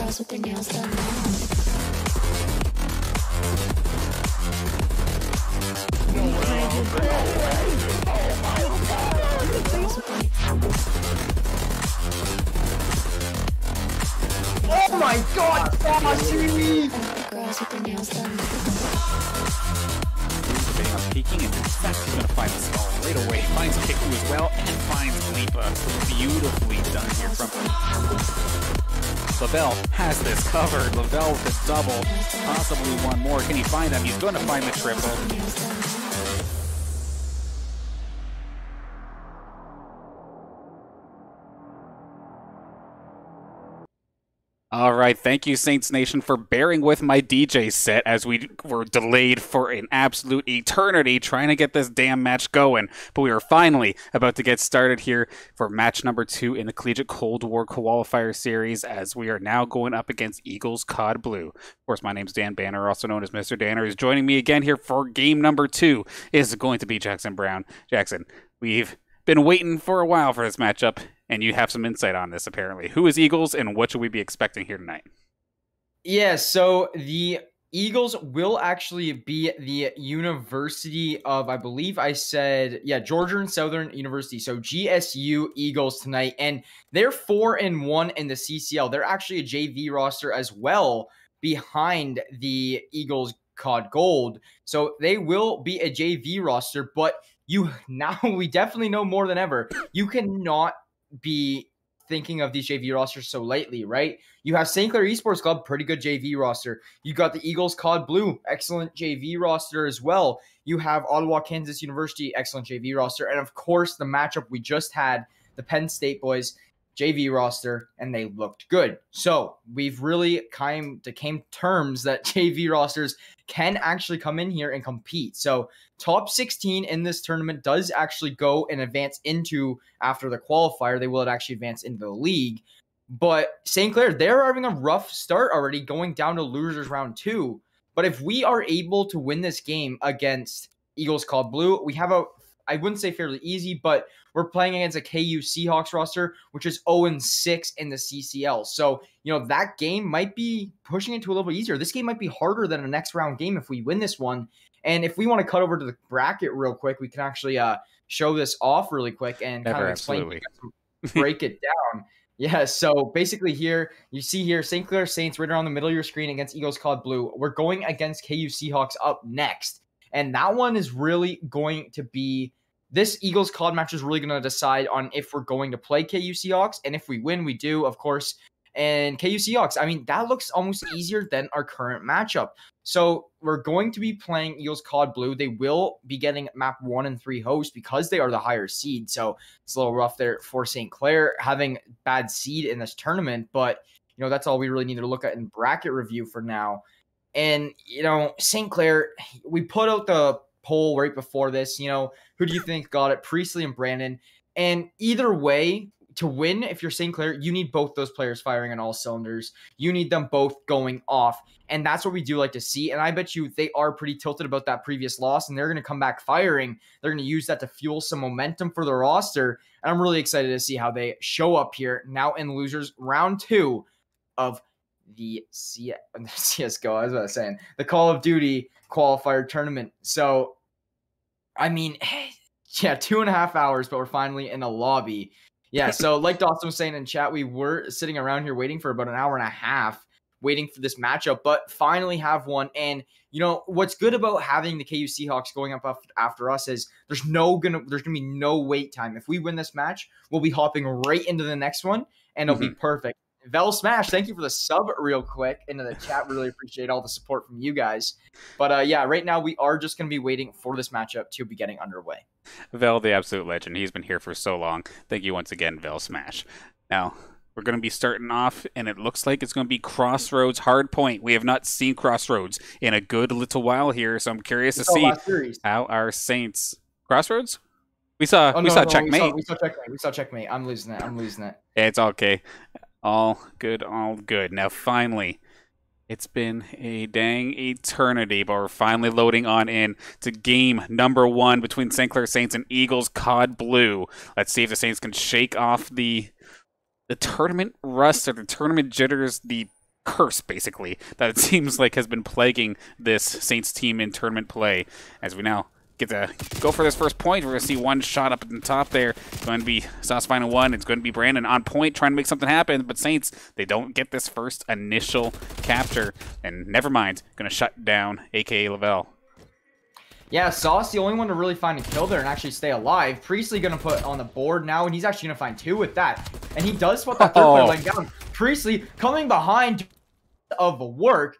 girls with their nails done now. Oh my god, Saucy! Girls with their nails done now. Debating on peeking, and in fact he's going to find the stall right away. Finds Kiku as well, and finds Lipa. Beautifully done here from Lavelle has this covered. Lavelle with a double, possibly one more. Can he find them? He's going to find the triple. All right, thank you, Saints Nation, for bearing with my DJ set as we were delayed for an absolute eternity trying to get this damn match going. But we are finally about to get started here for match number 2 in the Collegiate Cold War Qualifier Series, as we are now going up against Eagles CoD Blue. Of course, my name's Dan Banner, also known as Mr. Danner, is joining me again here for game number 2. Is going to be Jackson Brown. Jackson, we've been waiting for a while for this matchup, and you have some insight on this, apparently. Who is Eagles, and what should we be expecting here tonight? Yeah, so the Eagles will actually be the University of, I believe I said, Georgia and Southern University. So GSU Eagles tonight, and they're 4-1 in the CCL. They're actually a JV roster as well behind the Eagles CoD Gold. So they will be a JV roster, but we definitely know more than ever. You cannot be thinking of these JV rosters so lightly, right? You have St. Clair Esports Club, pretty good JV roster. You got the Eagles CoD Blue, excellent JV roster as well. You have Ottawa Kansas University, excellent JV roster. And of course, the matchup we just had, the Penn State boys, JV roster, and they looked good. So we've really came to terms that JV rosters can actually come in here and compete. So top 16 in this tournament does actually go and advance into, after the qualifier, they will actually advance into the league. But St. Clair, they're having a rough start already, going down to losers round 2. But if we are able to win this game against Eagles CoD Blue, we have I wouldn't say fairly easy, but we're playing against a KU Seahawks roster, which is 0-6 in the CCL. So, that game might be pushing it to a little bit easier. This game might be harder than a next round game if we win this one. And if we want to cut over to the bracket real quick, we can actually show this off really quick and kind of explain, break it down. Yeah, so basically here, you see here, St. Clair Saints right around the middle of your screen against Eagles CoD Blue. We're going against KU Seahawks up next. And that one is really going to be, this Eagles CoD match is really going to decide on if we're going to play KU Seahawks. And if we win, we do, of course. And KU Seahawks, I mean, that looks almost easier than our current matchup. So we're going to be playing Eagles CoD Blue. They will be getting map 1 and 3 host because they are the higher seed. So it's a little rough there for St. Clair having bad seed in this tournament. But, that's all we really need to look at in bracket review for now. And, St. Clair, we put out the poll right before this, who do you think got it? Priestley and Brandon. And either way, to win, if you're St. Clair, you need both those players firing on all cylinders. You need them both going off. And that's what we do like to see. And I bet you they are pretty tilted about that previous loss, and they're going to come back firing. They're going to use that to fuel some momentum for the roster. And I'm really excited to see how they show up here now in losers round 2 of the CSGO, I was about to say, the Call of Duty qualifier tournament. So, I mean, 2.5 hours, but we're finally in a lobby. Yeah, so like Dawson was saying in chat, we were sitting around here waiting for about an hour and a half, waiting for this matchup, but finally have one. And, what's good about having the KU Seahawks going up after us is there's gonna be no wait time. If we win this match, we'll be hopping right into the next one, and it'll be perfect. Vel Smash, thank you for the sub real quick into the chat. Really appreciate all the support from you guys. But right now we are just going to be waiting for this matchup to be getting underway. Vel, the absolute legend. He's been here for so long. Thank you once again, Vel Smash. Now, we're going to be starting off, and it looks like it's going to be Crossroads Hardpoint. We have not seen Crossroads in a good little while here, so I'm curious to see how our Saints... Crossroads? We saw Checkmate. We saw Checkmate. I'm losing it. It's okay. All good. Now, finally, it's been a dang eternity, but we're finally loading on in to game number 1 between St. Clair Saints and Eagles CoD Blue. Let's see if the Saints can shake off the tournament rust or the tournament jitters, the curse, basically, that it seems like has been plaguing this Saints team in tournament play. As we now get to go for this first point, we're going to see one shot up at the top there. It's going to be Sauce final one. It's going to be Brandon on point trying to make something happen, but Saints, they don't get this first initial capture. And never mind, going to shut down a.k.a. Lavelle. Yeah, Sauce, the only one to really find a kill there and actually stay alive. Priestley going to put on the board now, and he's actually going to find 2 with that. And he does put that third player laying down. Priestley coming behind of work,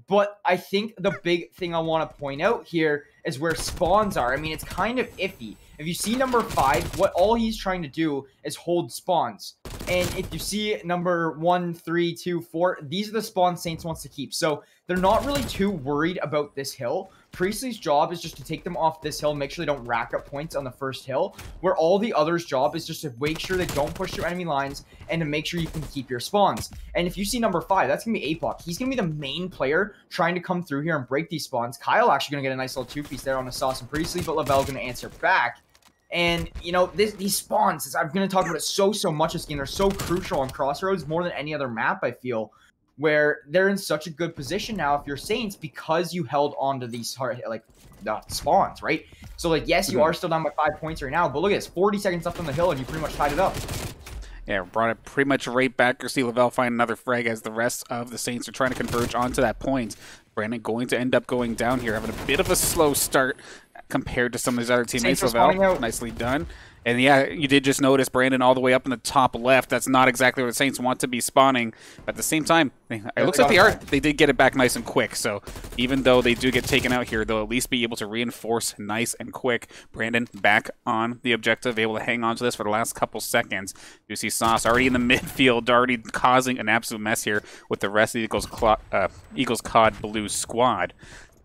but I think the big thing I want to point out here is where spawns are. I mean, it's kind of iffy. If you see number 5, what all he's trying to do is hold spawns. And if you see number 1, 3, 2, 4, these are the spawns Saints wants to keep. So they're not really too worried about this hill. Priestley's job is just to take them off this hill, make sure they don't rack up points on the first hill, where all the others' job is just to make sure they don't push through enemy lines and to make sure you can keep your spawns. And if you see number 5, that's going to be Apoc. He's going to be the main player trying to come through here and break these spawns. Kyle actually going to get a nice little 2-piece there on the Sauce and Priestley, but Lavelle going to answer back. And, you know, these spawns, I'm going to talk about it so much this game. They're so crucial on Crossroads more than any other map, I feel, where they're in such a good position now if you're Saints because you held on to these spawns, right? So, like, yes, you are still down by 5 points right now, but look at this, 40 seconds left on the hill, and you pretty much tied it up. Yeah, brought it pretty much right back. You see Lavelle find another frag as the rest of the Saints are trying to converge onto that point. Brandon going to end up going down here, having a bit of a slow start compared to some of his other teammates. Lavelle, nicely done. And yeah, you did just notice Brandon all the way up in the top left. That's not exactly where the Saints want to be spawning. But at the same time, it looks like they did get it back nice and quick. So even though they do get taken out here, they'll at least be able to reinforce nice and quick. Brandon back on the objective, able to hang on to this for the last couple seconds. You see Sauce already in the midfield, already causing an absolute mess here with the rest of the Eagles CoD Blue squad.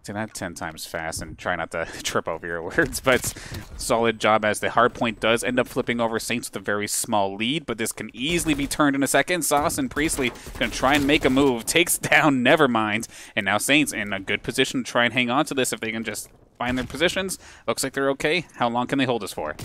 Say that 10 times fast and try not to trip over your words, but solid job as the hard point does end up flipping over Saints with a very small lead, but this can easily be turned in a second. Sauce and Priestley going to try and make a move, takes down Nevermind, and now Saints in a good position to try and hang on to this if they can just find their positions. Looks like they're okay. How long can they hold this for?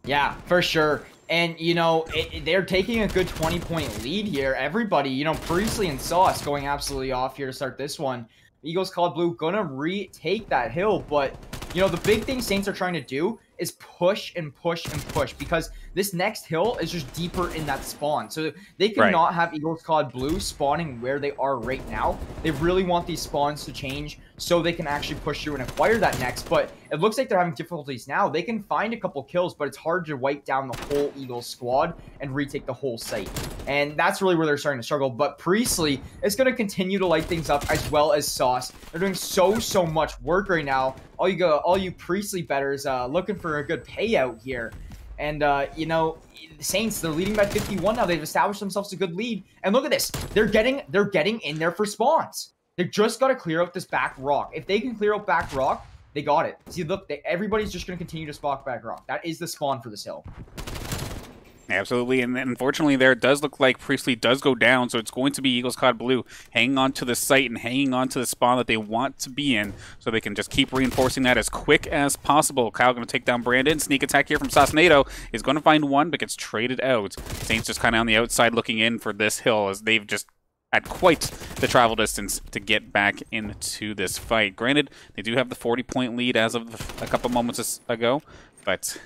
Yeah, for sure. And, you know, they're taking a good 20-point lead here. Everybody, you know, Priestley and Sauce going absolutely off here to start this one. Eagles CoD Blue gonna retake that hill, but you know the big thing Saints are trying to do is push and push and push because this next hill is just deeper in that spawn. So they cannot have Eagles CoD Blue spawning where they are right now. They really want these spawns to change so they can actually push through and acquire that next. But it looks like they're having difficulties now. They can find a couple kills, but it's hard to wipe down the whole Eagles squad and retake the whole site. And that's really where they're starting to struggle. But Priestley is going to continue to light things up as well as Sauce. They're doing so much work right now. All you Priestley bettors looking for a good payout here. And, you know, the Saints, they're leading by 51 now. They've established themselves a good lead. And look at this. They're getting in there for spawns. They've just got to clear out this back rock. If they can clear out back rock, they got it. See, look, everybody's just going to continue to spawn back rock. That is the spawn for this hill. Absolutely, and unfortunately there it does look like Priestley does go down, so it's going to be Eagles CoD Blue hanging on to the site and hanging on to the spawn that they want to be in, so they can just keep reinforcing that as quick as possible. Kyle going to take down Brandon. Sneak attack here from Saucenado is going to find one, but gets traded out. Saints just kind of on the outside looking in for this hill, as they've just had quite the travel distance to get back into this fight. Granted, they do have the 40-point lead as of a couple moments ago, but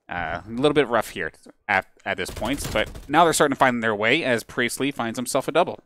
a little bit rough here at this point, but now they're starting to find their way as Priestley finds himself a double.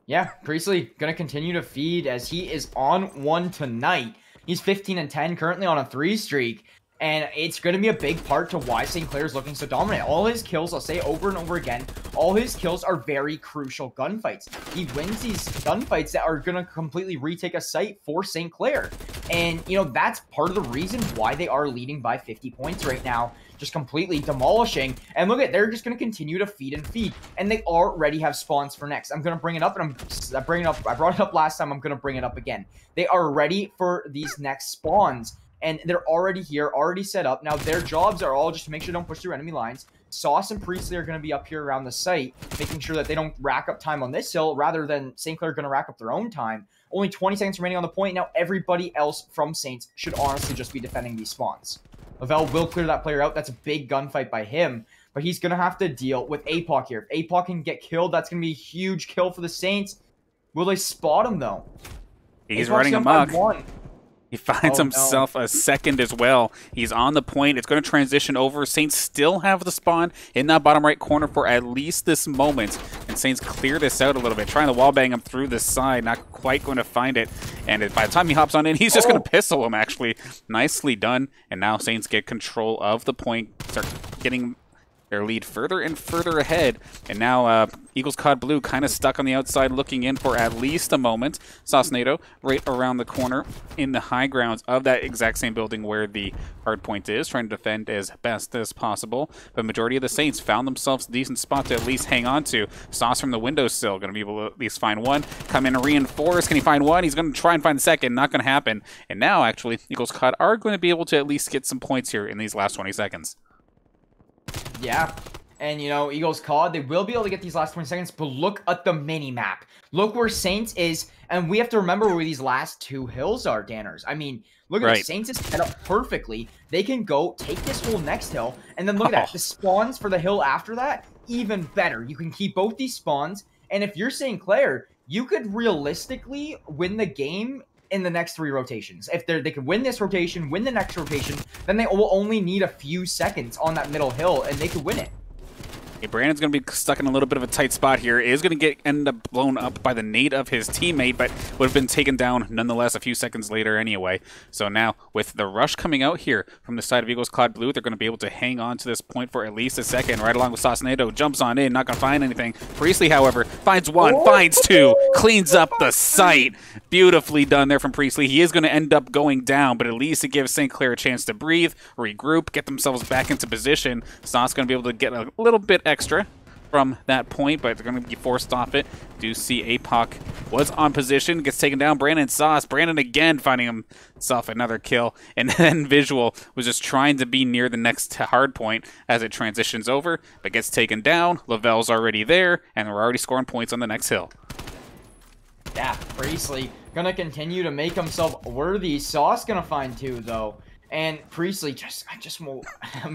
Yeah, Priestley going to continue to feed as he is on one tonight. He's 15-10, currently on a 3 streak. And it's going to be a big part to why St. Clair is looking so dominant. All his kills, I'll say over and over again, all his kills are very crucial gunfights. He wins these gunfights that are going to completely retake a site for St. Clair. And, you know, that's part of the reason why they are leading by 50 points right now. Just completely demolishing. And look at, they're just going to continue to feed and feed. And they already have spawns for next. I'm going to bring it up, and I brought it up last time. I'm going to bring it up again. They are ready for these next spawns. And they're already here, already set up. Now, their jobs are all just to make sure they don't push through enemy lines. Sauce and Priestley are going to be up here around the site, making sure that they don't rack up time on this hill, rather than St. Clair going to rack up their own time. Only 20 seconds remaining on the point. Now, everybody else from Saints should honestly just be defending these spawns. Lavelle will clear that player out. That's a big gunfight by him. but he's going to have to deal with APOC here. If APOC can get killed, that's going to be a huge kill for the Saints. Will they spot him, though? He's APOC's running gonna amok. find one. He finds himself a second as well. He's on the point. It's going to transition over. Saints still have the spawn in that bottom right corner for at least this moment. And Saints clear this out a little bit, trying to wallbang him through the side. Not quite going to find it. And by the time he hops on in, he's just going to pistol him, actually. Nicely done. And now Saints get control of the point. Start getting their lead further and further ahead. And now Eagles CoD Blue kind of stuck on the outside looking in for at least a moment. Saucenado right around the corner in the high grounds of that exact same building where the hard point is, trying to defend as best as possible. But majority of the Saints found themselves a decent spot to at least hang on to. Sauce from the windowsill, going to be able to at least find one. Come in and reinforce. Can he find one? He's going to try and find the second. Not going to happen. And now, actually, Eagles CoD are going to be able to at least get some points here in these last 20 seconds. Yeah, and you know, Eagles CoD, they will be able to get these last 20 seconds, but look at the mini-map. Look where Saints is, and we have to remember where these last two hills are, Danners. I mean, look at this. Saints is set up perfectly. They can go take this whole next hill, and then look at that. The spawns for the hill after that, even better. You can keep both these spawns, and if you're saying Clair, you could realistically win the game in the next 3 rotations. If they could win this rotation, win the next rotation, then they will only need a few seconds on that middle hill, and they could win it. Okay, Brandon's going to be stuck in a little bit of a tight spot here. Is going to end up blown up by the nade of his teammate, but would have been taken down nonetheless a few seconds later anyway. So now, with the rush coming out here from the side of Eagles CoD Blue, they're going to be able to hang on to this point for at least a second. Right along with Saucenado, jumps on in, not going to find anything. Priestley, however, finds one, finds two, cleans up the site. Beautifully done there from Priestley. He is going to end up going down, but at least it gives St. Clair a chance to breathe, regroup, get themselves back into position. Sauce going to be able to get a little bit extra from that point, but they're going to be forced off it. Do see APOC was on position, gets taken down. Brandon Sauce. Brandon again finding himself another kill. And then Visual was just trying to be near the next hard point as it transitions over, but gets taken down. Lavelle's already there, and we're already scoring points on the next hill. Yeah, Priestley gonna continue to make himself worthy. Sauce gonna find 2 though. And Priestley I just won't.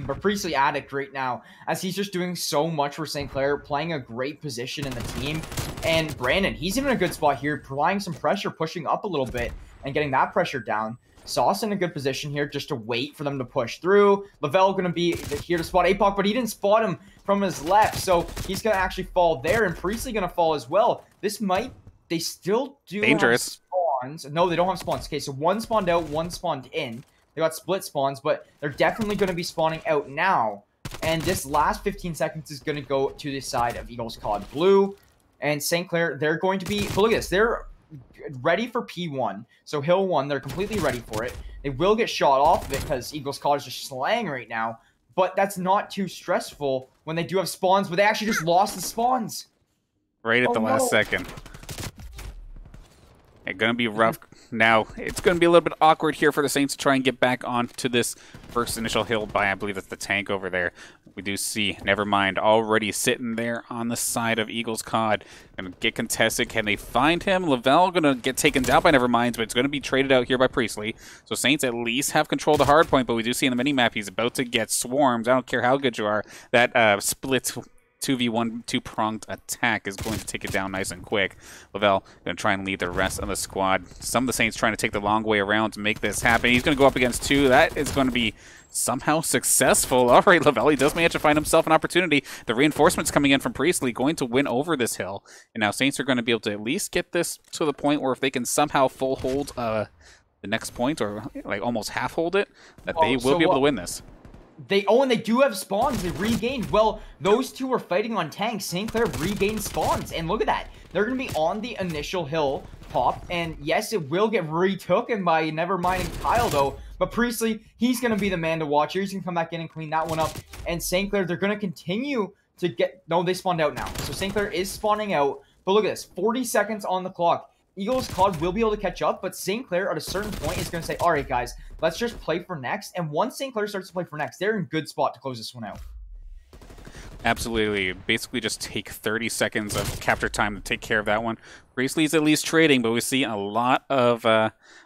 But Priestley addict right now, as he's just doing so much for St. Clair, playing a great position in the team. And Brandon, he's in a good spot here, applying some pressure, pushing up a little bit, and getting that pressure down. Sauce in a good position here just to wait for them to push through. Lavelle going to be here to spot APOC, but he didn't spot him from his left, so he's going to actually fall there, and Priestley going to fall as well. This might... They still do dangerous have spawns. No, they don't have spawns. Okay, so one spawned out, one spawned in. They got split spawns, but they're definitely going to be spawning out now. And this last 15 seconds is going to go to the side of Eagles CoD Blue. And St. Clair, they're going to be... But look at this. They're ready for P1. So Hill 1, they're completely ready for it. They will get shot off of it because Eagles CoD is just slaying right now. But that's not too stressful when they do have spawns, but they actually just lost the spawns. Right at the last second. It's going to be rough now. It's going to be a little bit awkward here for the Saints to try and get back onto this first initial hill by, I believe it's the tank over there. We do see Nevermind already sitting there on the side of Eagles CoD. Going to get contested. Can they find him? Lavelle going to get taken down by Nevermind, but it's going to be traded out here by Priestley. So Saints at least have control of the hard point, but we do see in the minimap he's about to get swarmed. I don't care how good you are. That split 2v1 two-pronged attack is going to take it down nice and quick. Lavelle going to try and lead the rest of the squad. Some of the Saints trying to take the long way around to make this happen. He's going to go up against 2. That is going to be somehow successful. All right, Lavelle, he does manage to find himself an opportunity. The reinforcements coming in from Priestley going to win over this hill. And now Saints are going to be able to at least get this to the point where if they can somehow full hold the next point, or like almost half hold it, that they will be able to win this. And they do have spawns. They regained. Well, those two were fighting on tanks. St. Clair regained spawns. And look at that. They're going to be on the initial hill pop. And yes, it will get retooken by Nevermind and Kyle, though. But Priestley, he's going to be the man to watch here. He's going to come back in and clean that one up. And St. Clair, they're going to continue to get... No, they spawned out now. So St. Clair is spawning out. But look at this. 40 seconds on the clock. Eagles CoD will be able to catch up, but St. Clair at a certain point is going to say, all right, guys, let's just play for next. And once St. Clair starts to play for next, they're in good spot to close this one out. Absolutely. Basically just take 30 seconds of capture time to take care of that one. Priestley's at least trading, but we see a lot of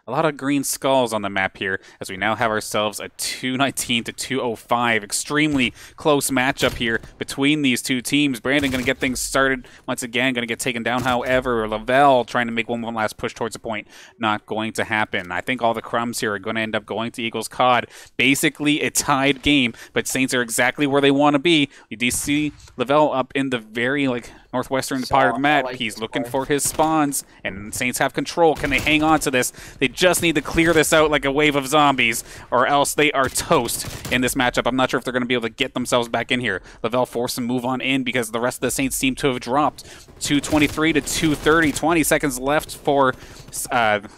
a lot of green skulls on the map here, as we now have ourselves a 219 to 205. Extremely close matchup here between these two teams. Brandon going to get things started once again, going to get taken down. However, Lavelle trying to make one last push towards a point. Not going to happen. I think all the crumbs here are going to end up going to Eagles CoD. Basically, a tied game, but Saints are exactly where they want to be. You do see Lavelle up in the very, northwestern part of the map. He's looking for his spawns, and Saints have control. Can they hang on to this? They just need to clear this out like a wave of zombies, or else they are toast in this matchup. I'm not sure if they're going to be able to get themselves back in here. Lavelle forced to move on in because the rest of the Saints seem to have dropped. 223 to 230. 20 seconds left for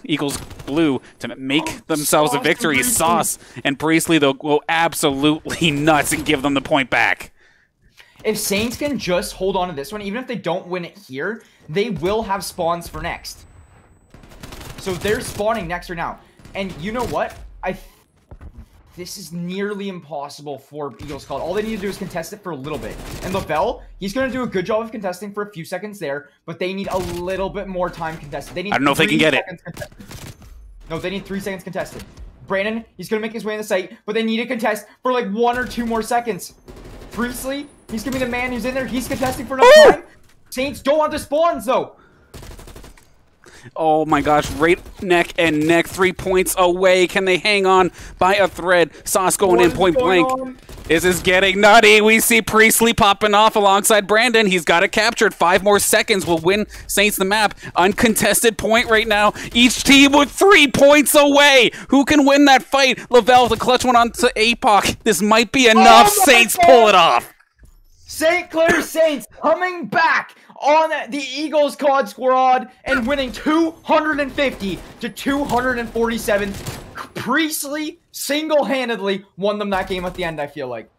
Eagles Blue to make themselves a victory. Sauce and Priestley, they'll go absolutely nuts and give them the point back. If Saints can just hold on to this one, even if they don't win it here, they will have spawns for next. So they're spawning next right now. And you know what? This is nearly impossible for Eagles CoD. All they need to do is contest it for a little bit. And Lavelle, he's going to do a good job of contesting for a few seconds there, but they need a little bit more time contested. They need I don't know if they can get it. No, they need 3 seconds contested. Brandon, he's going to make his way in the site, but they need to contest for like 1 or 2 more seconds. Priestley, he's going to be the man who's in there. He's contesting for enough time. Saints don't want the spawns, though. Oh my gosh, right neck and neck, 3 points away. Can they hang on by a thread? Sauce going in point blank. This is getting nutty. We see Priestley popping off alongside Brandon. He's got it captured. 5 more seconds will win Saints the map. Uncontested point right now. Each team with 3 points away. Who can win that fight? Lavelle, the clutch one onto APOC. This might be enough. Saints pull it off. St. Clair Saints coming back on the Eagles CoD squad and winning 250 to 247. Priestley single-handedly won them that game at the end, I feel like.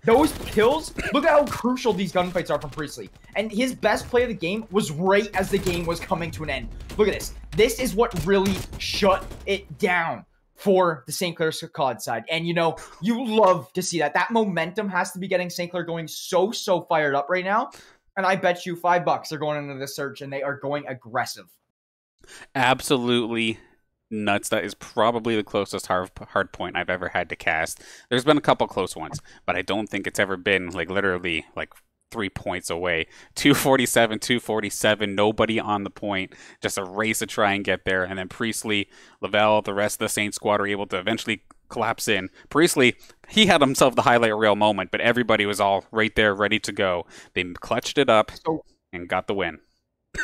Those kills, look at how crucial these gunfights are from Priestley. And his best play of the game was right as the game was coming to an end. Look at this. This is what really shut it down for the St. Clair CoD side. And, you know, you love to see that. That momentum has to be getting St. Clair going so fired up right now. And I bet you $5 they're going into this search and they are going aggressive. Absolutely nuts. That is probably the closest hard point I've ever had to cast. There's been a couple close ones, but I don't think it's ever been literally 3 points away. 247, 247, nobody on the point. Just a race to try and get there. And then Priestley, Lavelle, the rest of the Saints squad are able to eventually collapse in. Priestley, he had himself the highlight reel moment, but everybody was all right there ready to go. They clutched it up and got the win.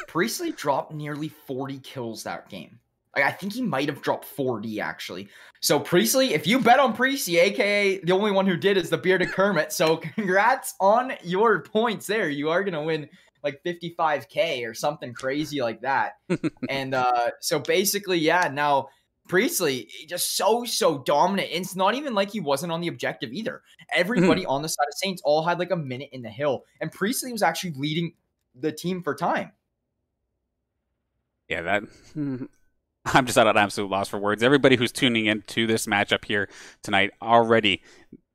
Priestley dropped nearly 40 kills that game. I think he might have dropped 40, actually. So, Priestley, if you bet on Priestley, a.k.a. the only one who did is the Bearded Kermit, so congrats on your points there. You are going to win 55K or something crazy like that. And so basically, yeah, now Priestley, just so dominant. It's not even like he wasn't on the objective either. Everybody on the side of Saints all had a minute in the hill. And Priestley was actually leading the team for time. Yeah, that... I'm just at an absolute loss for words. Everybody who's tuning into this matchup here tonight already,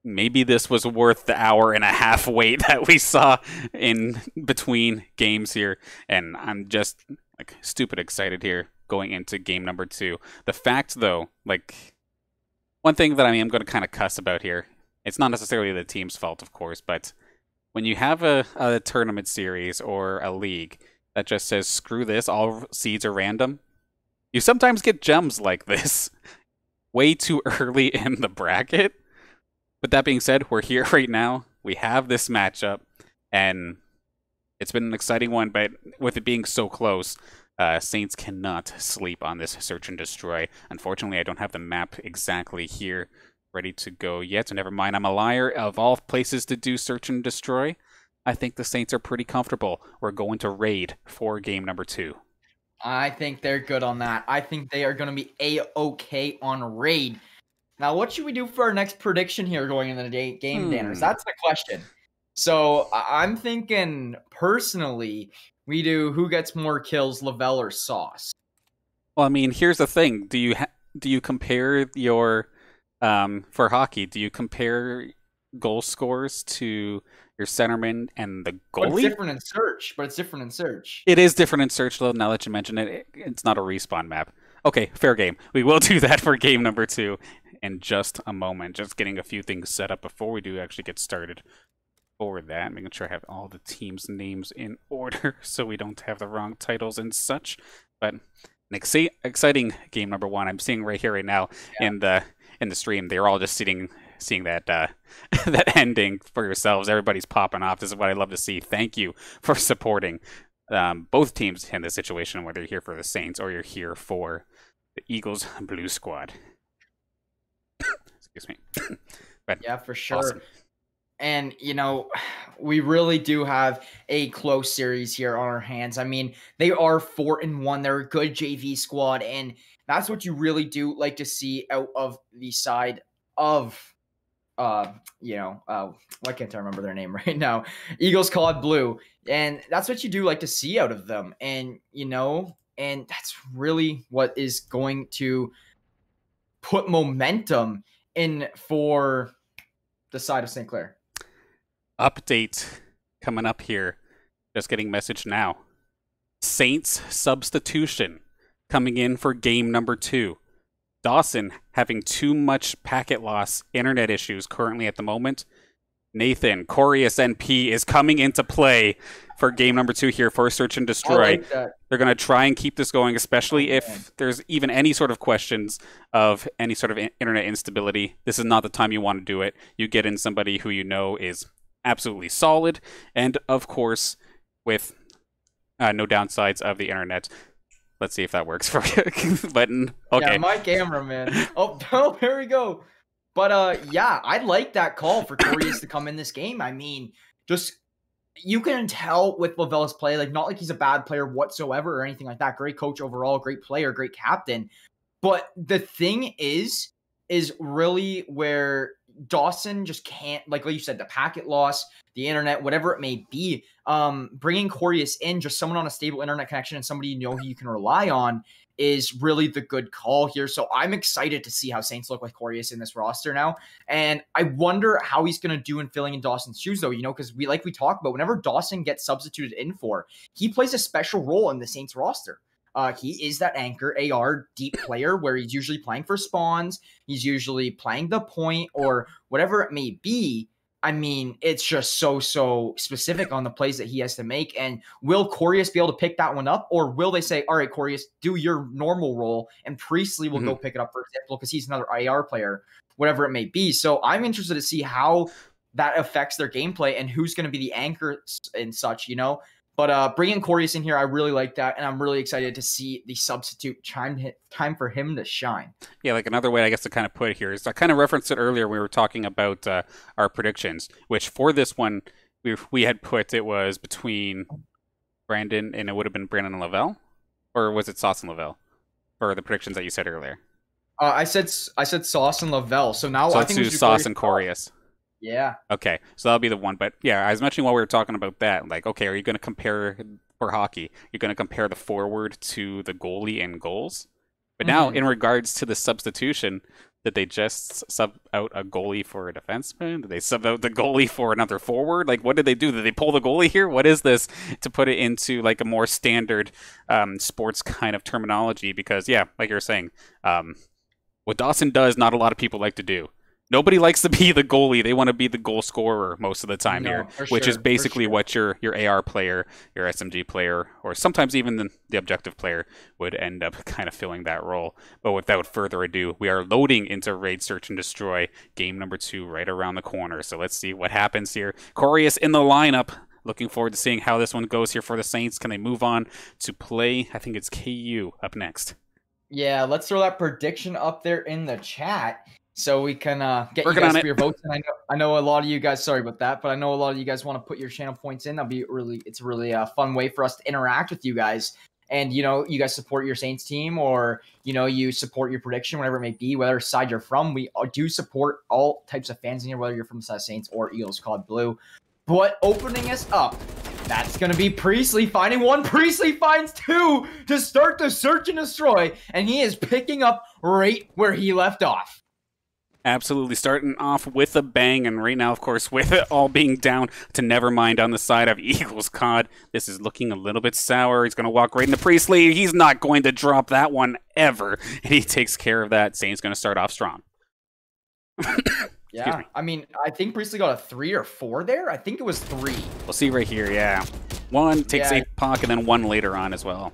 maybe this was worth the 1.5 hour wait that we saw in between games here. And I'm just stupid excited here going into game number 2. The fact, though, one thing that I'm going to kind of cuss about here, it's not necessarily the team's fault, of course, but when you have a tournament series or a league that just says, screw this, all seeds are random, you sometimes get gems like this way too early in the bracket. But that being said, we're here right now. We have this matchup, and it's been an exciting one, but with it being so close, Saints cannot sleep on this search and destroy. Unfortunately, I don't have the map exactly here ready to go yet, so never mind. I'm a liar. Of all places to do search and destroy, I think the Saints are pretty comfortable. We're going to raid for game number 2. I think they're good on that. I think they are going to be A-okay on raid. Now, what should we do for our next prediction here going into the game, Danners? That's the question. So, I'm thinking, personally, we do who gets more kills, Lavelle or Sauce? Well, I mean, here's the thing. Do you compare your, for hockey, do you compare goal scores to your centerman and the goalie? But it's different in search. It is different in search, though, now that you mention it. It's not a respawn map. Okay, fair game. We will do that for game number 2 in just a moment. Just getting a few things set up before we do actually get started for that. Making sure I have all the teams' names in order so we don't have the wrong titles and such. But an exciting game number 1. I'm seeing right here, right now, in the stream. They're all just seeing that that ending for yourselves. Everybody's popping off. This is what I love to see. Thank you for supporting both teams in this situation, whether you're here for the Saints or you're here for the Eagles Blue Squad. Excuse me. But yeah, for sure. Awesome. And, you know, we really do have a close series here on our hands. I mean, they are 4-1. They're a good JV squad, and that's what you really do like to see out of the side of, why can't I remember their name right now? Eagles CoD Blue. And that's what you do like to see out of them. And, you know, and that's really what is going to put momentum in for the side of St. Clair. Update coming up here. Just getting message now. Saints substitution coming in for game number 2. Dawson having too much packet loss, internet issues currently at the moment. Nathan, Corius NP is coming into play for game number 2 here for Search and Destroy. Like that. They're going to try and keep this going, especially if there's even any sort of questions of any sort of internet instability. This is not the time you want to do it. You get in somebody who you know is absolutely solid, and of course, with no downsides of the internet. Let's see if that works for you. Button. Okay. Yeah, my camera, man. Oh, there we go. But yeah, I like that call for Corius to come in this game. I mean, just you can tell with Lavella's play, like not like he's a bad player whatsoever or anything like that. Great coach overall, great player, great captain. But the thing is really where Dawson just can't, like you said, the packet loss, the internet, whatever it may be, bringing Corius in, just someone on a stable internet connection and somebody you know who you can rely on is really the good call here. So I'm excited to see how Saints look with Corius in this roster now. And I wonder how he's going to do in filling in Dawson's shoes, though, you know, because we talked about, whenever Dawson gets substituted in for, he plays a special role in the Saints roster. He is that anchor AR deep player where he's usually playing for spawns. He's usually playing the point or whatever it may be. I mean, it's just so specific on the plays that he has to make. And will Corius be able to pick that one up? Or will they say, all right, Corius, do your normal role and Priestley will go pick it up, for example, because he's another AR player, whatever it may be. So I'm interested to see how that affects their gameplay and who's going to be the anchor and such, you know? But bringing Corius in here, I really like that, and I'm really excited to see the substitute time for him to shine. Yeah, like another way, I guess, to kind of put it here is I kind of referenced it earlier when we were talking about our predictions, which for this one, we had put it was between Brandon, and it would have been Brandon and Lavelle? Or was it Sauce and Lavelle for the predictions that you said earlier? I said Sauce and Lavelle, so now so I think let's do Sauce and Corius. Yeah. Okay, so that'll be the one. But yeah, I was mentioning while we were talking about that, like, okay, are you going to compare for hockey? You're going to compare the forward to the goalie and goals? But now, in regards to the substitution, did they just sub out a goalie for a defenseman? Did they sub out the goalie for another forward? Like, what did they do? Did they pull the goalie here? What is this to put it into like a more standard sports kind of terminology? Because yeah, like you were saying, what Dawson does, not a lot of people like to do. Nobody likes to be the goalie. They want to be the goal scorer most of the time here, which is basically what your AR player, your SMG player, or sometimes even the objective player would end up kind of filling that role. But without further ado, we are loading into Raid Search and Destroy, game number 2 right around the corner. So let's see what happens here. Corius in the lineup. Looking forward to seeing how this one goes here for the Saints. Can they move on to play? I think it's KU up next. Yeah, let's throw that prediction up there in the chat, so we can get you guys for your votes. And I know a lot of you guys, sorry about that, but I know a lot of you guys want to put your channel points in. It's a really fun way for us to interact with you guys. And, you know, you guys support your Saints team, or, you know, you support your prediction, whatever it may be, whatever side you're from. We do support all types of fans in here, whether you're from the side of Saints or Eagles CoD Blue. But opening us up, that's going to be Priestley finding one. Priestley finds 2 to start the Search and Destroy. And he is picking up right where he left off. Absolutely, starting off with a bang, and right now, of course, with it all being down to Nevermind on the side of Eagles CoD, this is looking a little bit sour. He's going to walk right into Priestley. He's not going to drop that one ever, and he takes care of that. Saint's going to start off strong. Yeah, I mean, I think Priestley got a 3 or 4 there. I think it was 3. We'll see right here, yeah. One takes APOC, and then one later on as well.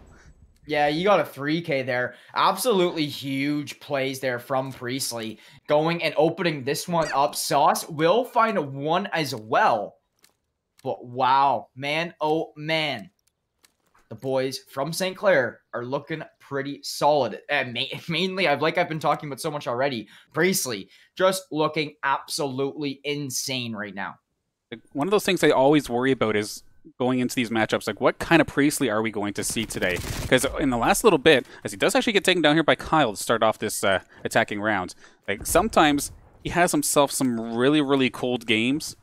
Yeah, you got a 3K there. Absolutely huge plays there from Priestley. Going and opening this one up. Sauce will find one as well. But wow, man, oh man. The boys from St. Clair are looking pretty solid. And mainly, I've been talking about so much already. Priestley just looking absolutely insane right now. One of those things I always worry about is going into these matchups, like what kind of Priestley are we going to see today? Because in the last little bit, as he does actually get taken down here by Kyle to start off this attacking round, like sometimes he has himself some really, really cold games.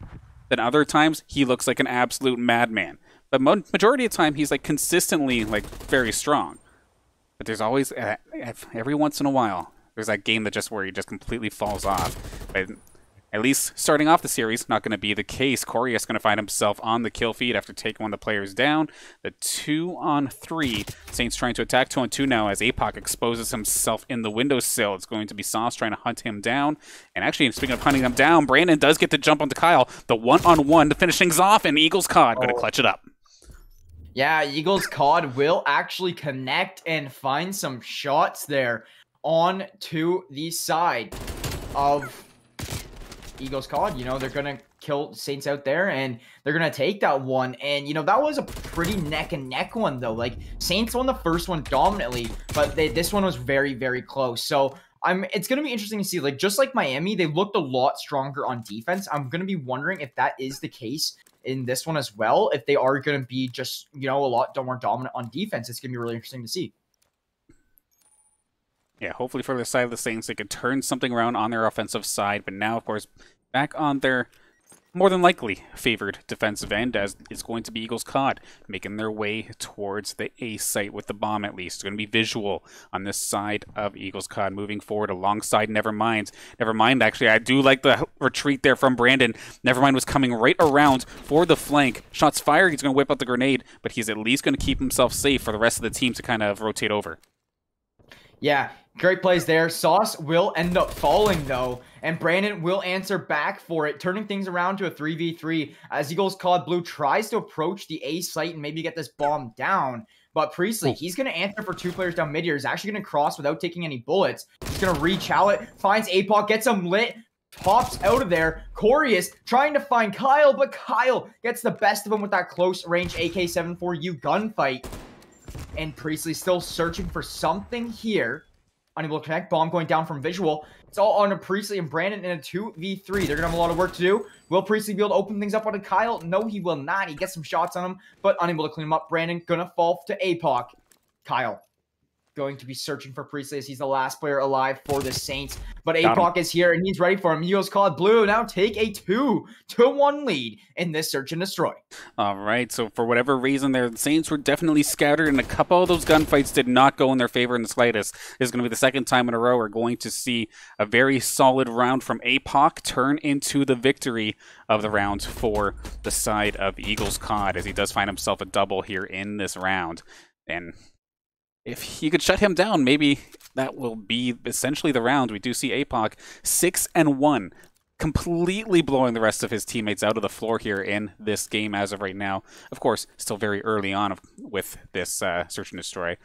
Then other times he looks like an absolute madman. But majority of the time he's like consistently like very strong. But there's always every once in a while there's that game that just where he just completely falls off. But at least starting off the series, not going to be the case. Corey is going to find himself on the kill feed after taking one of the players down. The 2-on-3. Saints trying to attack 2-on-2 now as APOC exposes himself in the windowsill. It's going to be Sauce trying to hunt him down. And actually, speaking of hunting him down, Brandon does get the jump onto Kyle. The 1-on-1 to finish things off, and Eagles CoD going to clutch it up. Yeah, Eagles CoD will actually connect and find some shots there on to the side of Eagles CoD. You know, they're going to kill Saints out there, and they're going to take that one. And, you know, that was a pretty neck-and-neck one, though. Like, Saints won the first one dominantly, but this one was very, very close. So, it's going to be interesting to see. Like, just like Miami, they looked a lot stronger on defense. I'm going to be wondering if that is the case in this one as well. If they are going to be just, you know, a lot more dominant on defense, it's going to be really interesting to see. Yeah, hopefully for the side of the Saints, they could turn something around on their offensive side. But now, of course, back on their more than likely favored defensive end, as it's going to be Eagles CoD, making their way towards the A site with the bomb at least. It's going to be visual on this side of Eagles CoD, moving forward alongside Nevermind. Nevermind, actually, I do like the retreat there from Brandon. Nevermind was coming right around for the flank. Shots fired, he's going to whip out the grenade, but he's at least going to keep himself safe for the rest of the team to kind of rotate over. Yeah, great plays there. Sauce will end up falling, though, and Brandon will answer back for it, turning things around to a 3v3 as Eagles CoD Blue tries to approach the A site and maybe get this bomb down. But Priestley, he's going to answer for 2 players down mid here. He's actually going to cross without taking any bullets. He's going to reach out, finds APOC, gets him lit, pops out of there. Corius trying to find Kyle, but Kyle gets the best of him with that close-range AK-74U gunfight. And Priestley still searching for something here. Unable to connect. Bomb going down from visual. It's all on to Priestley and Brandon in a 2v3. They're going to have a lot of work to do. Will Priestley be able to open things up onto Kyle? No, he will not. He gets some shots on him, but unable to clean him up. Brandon going to fall to APOC. Kyle going to be searching for Priestley as he's the last player alive for the Saints. But APOC is here, and he's ready for him. Eagles CoD Blue now take a 2-1 lead in this search and destroy. All right, so for whatever reason there, the Saints were definitely scattered, and a couple of those gunfights did not go in their favor in the slightest. This is going to be the second time in a row we're going to see a very solid round from APOC turn into the victory of the round for the side of Eagles CoD, as he does find himself a double here in this round. And if you could shut him down, maybe that will be essentially the round. We do see APOC 6-1, completely blowing the rest of his teammates out of the floor here in this game as of right now. Of course, still very early on with this search and destroy.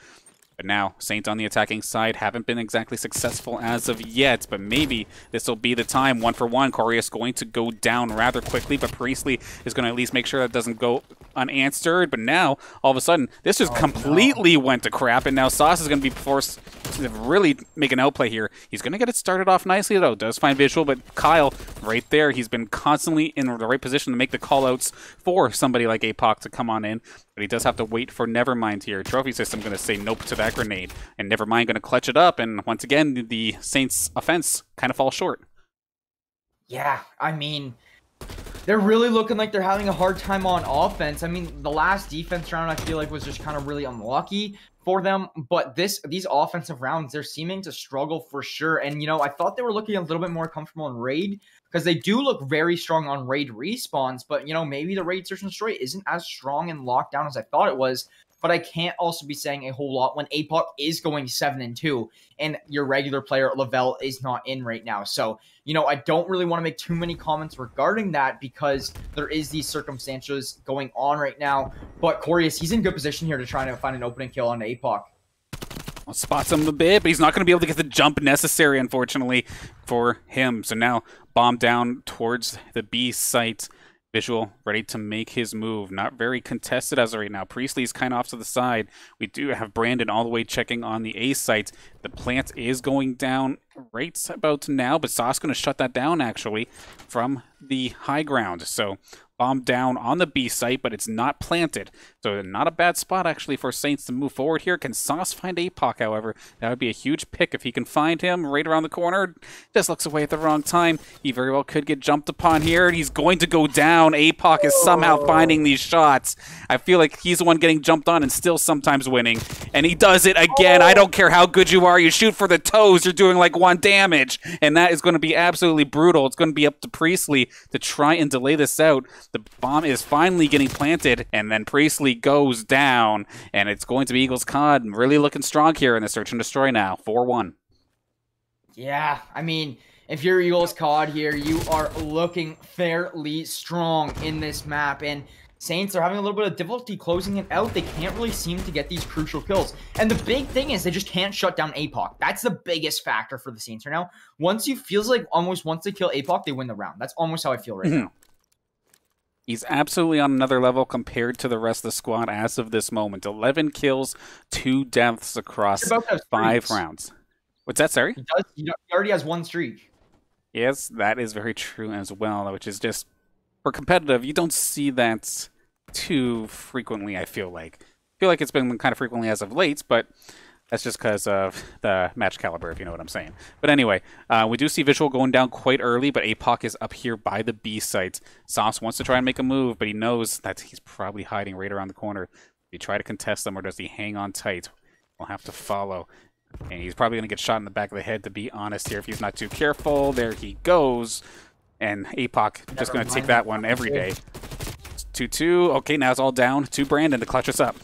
But now, Saints on the attacking side haven't been exactly successful as of yet, but maybe this will be the time. 1-for-1, Corius going to go down rather quickly, but Priestley is going to at least make sure that doesn't go unanswered. But now, all of a sudden, this just completely went to crap, and now Sauce is going to be forced to really make an outplay here. He's going to get it started off nicely, though. Does find visual, but Kyle, right there, he's been constantly in the right position to make the call-outs for somebody like APOC to come on in. But he does have to wait for Nevermind here. Trophy System going to say nope to that grenade. And Nevermind going to clutch it up. And once again, the Saints' offense kind of falls short. Yeah, I mean, They're really looking like they're having a hard time on offense. I mean, the last defense round I feel like was just kind of really unlucky for them, but these offensive rounds, they're seeming to struggle for sure. And, you know, I thought they were looking a little bit more comfortable in raid because they do look very strong on raid respawns, but, you know, maybe the raid search and destroy isn't as strong and locked down as I thought it was. But I can't also be saying a whole lot when APOC is going 7-2 and your regular player Lavelle is not in right now. So, you know, I don't really want to make too many comments regarding that because there is these circumstances going on right now. But Corius, he's in good position here to try to find an opening kill on APOC. Well, spots him a bit, but he's not going to be able to get the jump necessary, unfortunately, for him. So now, bomb down towards the B site. Visual ready to make his move. Not very contested as of right now. Priestley's kind of off to the side. We do have Brandon all the way checking on the A site. The plant is going down right about now, but Sauce going to shut that down actually from the high ground. So bomb down on the B site, but it's not planted. So not a bad spot actually for Saints to move forward here. Can Sauce find APOC, however? That would be a huge pick if he can find him right around the corner. Just looks away at the wrong time. He very well could get jumped upon here, and he's going to go down. APOC is somehow finding these shots. I feel like he's the one getting jumped on and still sometimes winning. And he does it again. I don't care how good you are. You shoot for the toes, you're doing like 1 damage. And that is going to be absolutely brutal. It's going to be up to Priestley to try and delay this out. The bomb is finally getting planted, and then Priestley goes down, and it's going to be Eagles CoD really looking strong here in the search and destroy now, 4-1. Yeah, I mean, if you're Eagles CoD here, you are looking fairly strong in this map, and Saints are having a little bit of difficulty closing it out. They can't really seem to get these crucial kills. And the big thing is they just can't shut down APOC. That's the biggest factor for the Saints right now. Once they kill APOC, they win the round. That's almost how I feel right now. He's absolutely on another level compared to the rest of the squad as of this moment. 11 kills, 2 deaths across 5 rounds. What's that, sorry? He already has 1 streak. Yes, that is very true as well, which is just, for competitive, you don't see that too frequently, I feel like. I feel like it's been kind of frequently as of late, but that's just because of the match caliber, if you know what I'm saying. But anyway, we do see Visual going down quite early, but APOC is up here by the B site. Sauce wants to try and make a move, but he knows that he's probably hiding right around the corner. Does he try to contest them, or does he hang on tight? We'll have to follow. And he's probably going to get shot in the back of the head, to be honest here, if he's not too careful. There he goes. And APOC just going to take that one every day. 2-2. Okay, now it's all down to Brandon to clutch us up.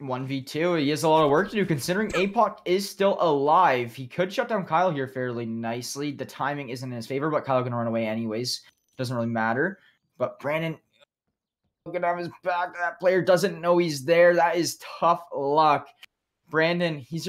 1v2. He has a lot of work to do considering APOC is still alive. He could shut down Kyle here fairly nicely. The timing isn't in his favor, but Kyle's going to run away anyways. Doesn't really matter. But Brandon, looking at his back. That player doesn't know he's there. That is tough luck. Brandon, he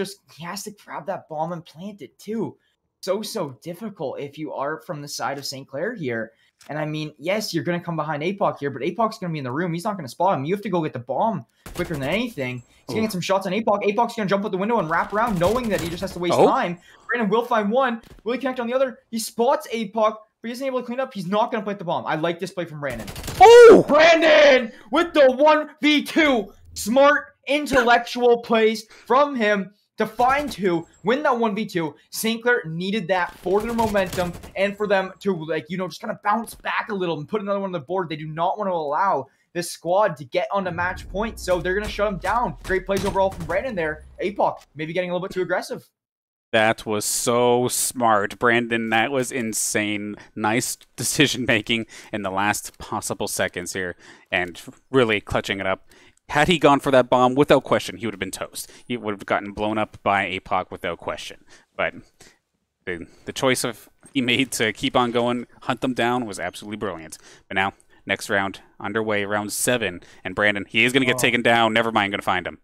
has to grab that bomb and plant it too. So difficult if you are from the side of St. Clair here. And I mean, yes, you're going to come behind APOC here, but APOC's going to be in the room. He's not going to spot him. You have to go get the bomb quicker than anything. He's going to get some shots on APOC. APOC's going to jump out the window and wrap around, knowing that he just has to waste time. Brandon will find one. Will he connect on the other? He spots APOC, but he isn't able to clean up. He's not going to plant the bomb. I like this play from Brandon. Oh! Brandon with the 1v2. Smart, intellectual plays from him to find 2, win that 1v2. St. Clair needed that for their momentum and for them to, just kind of bounce back a little and put another one on the board. They do not want to allow this squad to get on the match point, so they're going to shut them down. Great plays overall from Brandon there. APOC maybe getting a little bit too aggressive. That was so smart, Brandon. That was insane. Nice decision-making in the last possible seconds here and really clutching it up. Had he gone for that bomb, without question, he would have been toast. He would have gotten blown up by APOC without question. But the choice he made to keep on going, hunt them down, was absolutely brilliant. But now, next round underway, round 7. And Brandon, he is going to get taken down. Never mind, going to find him.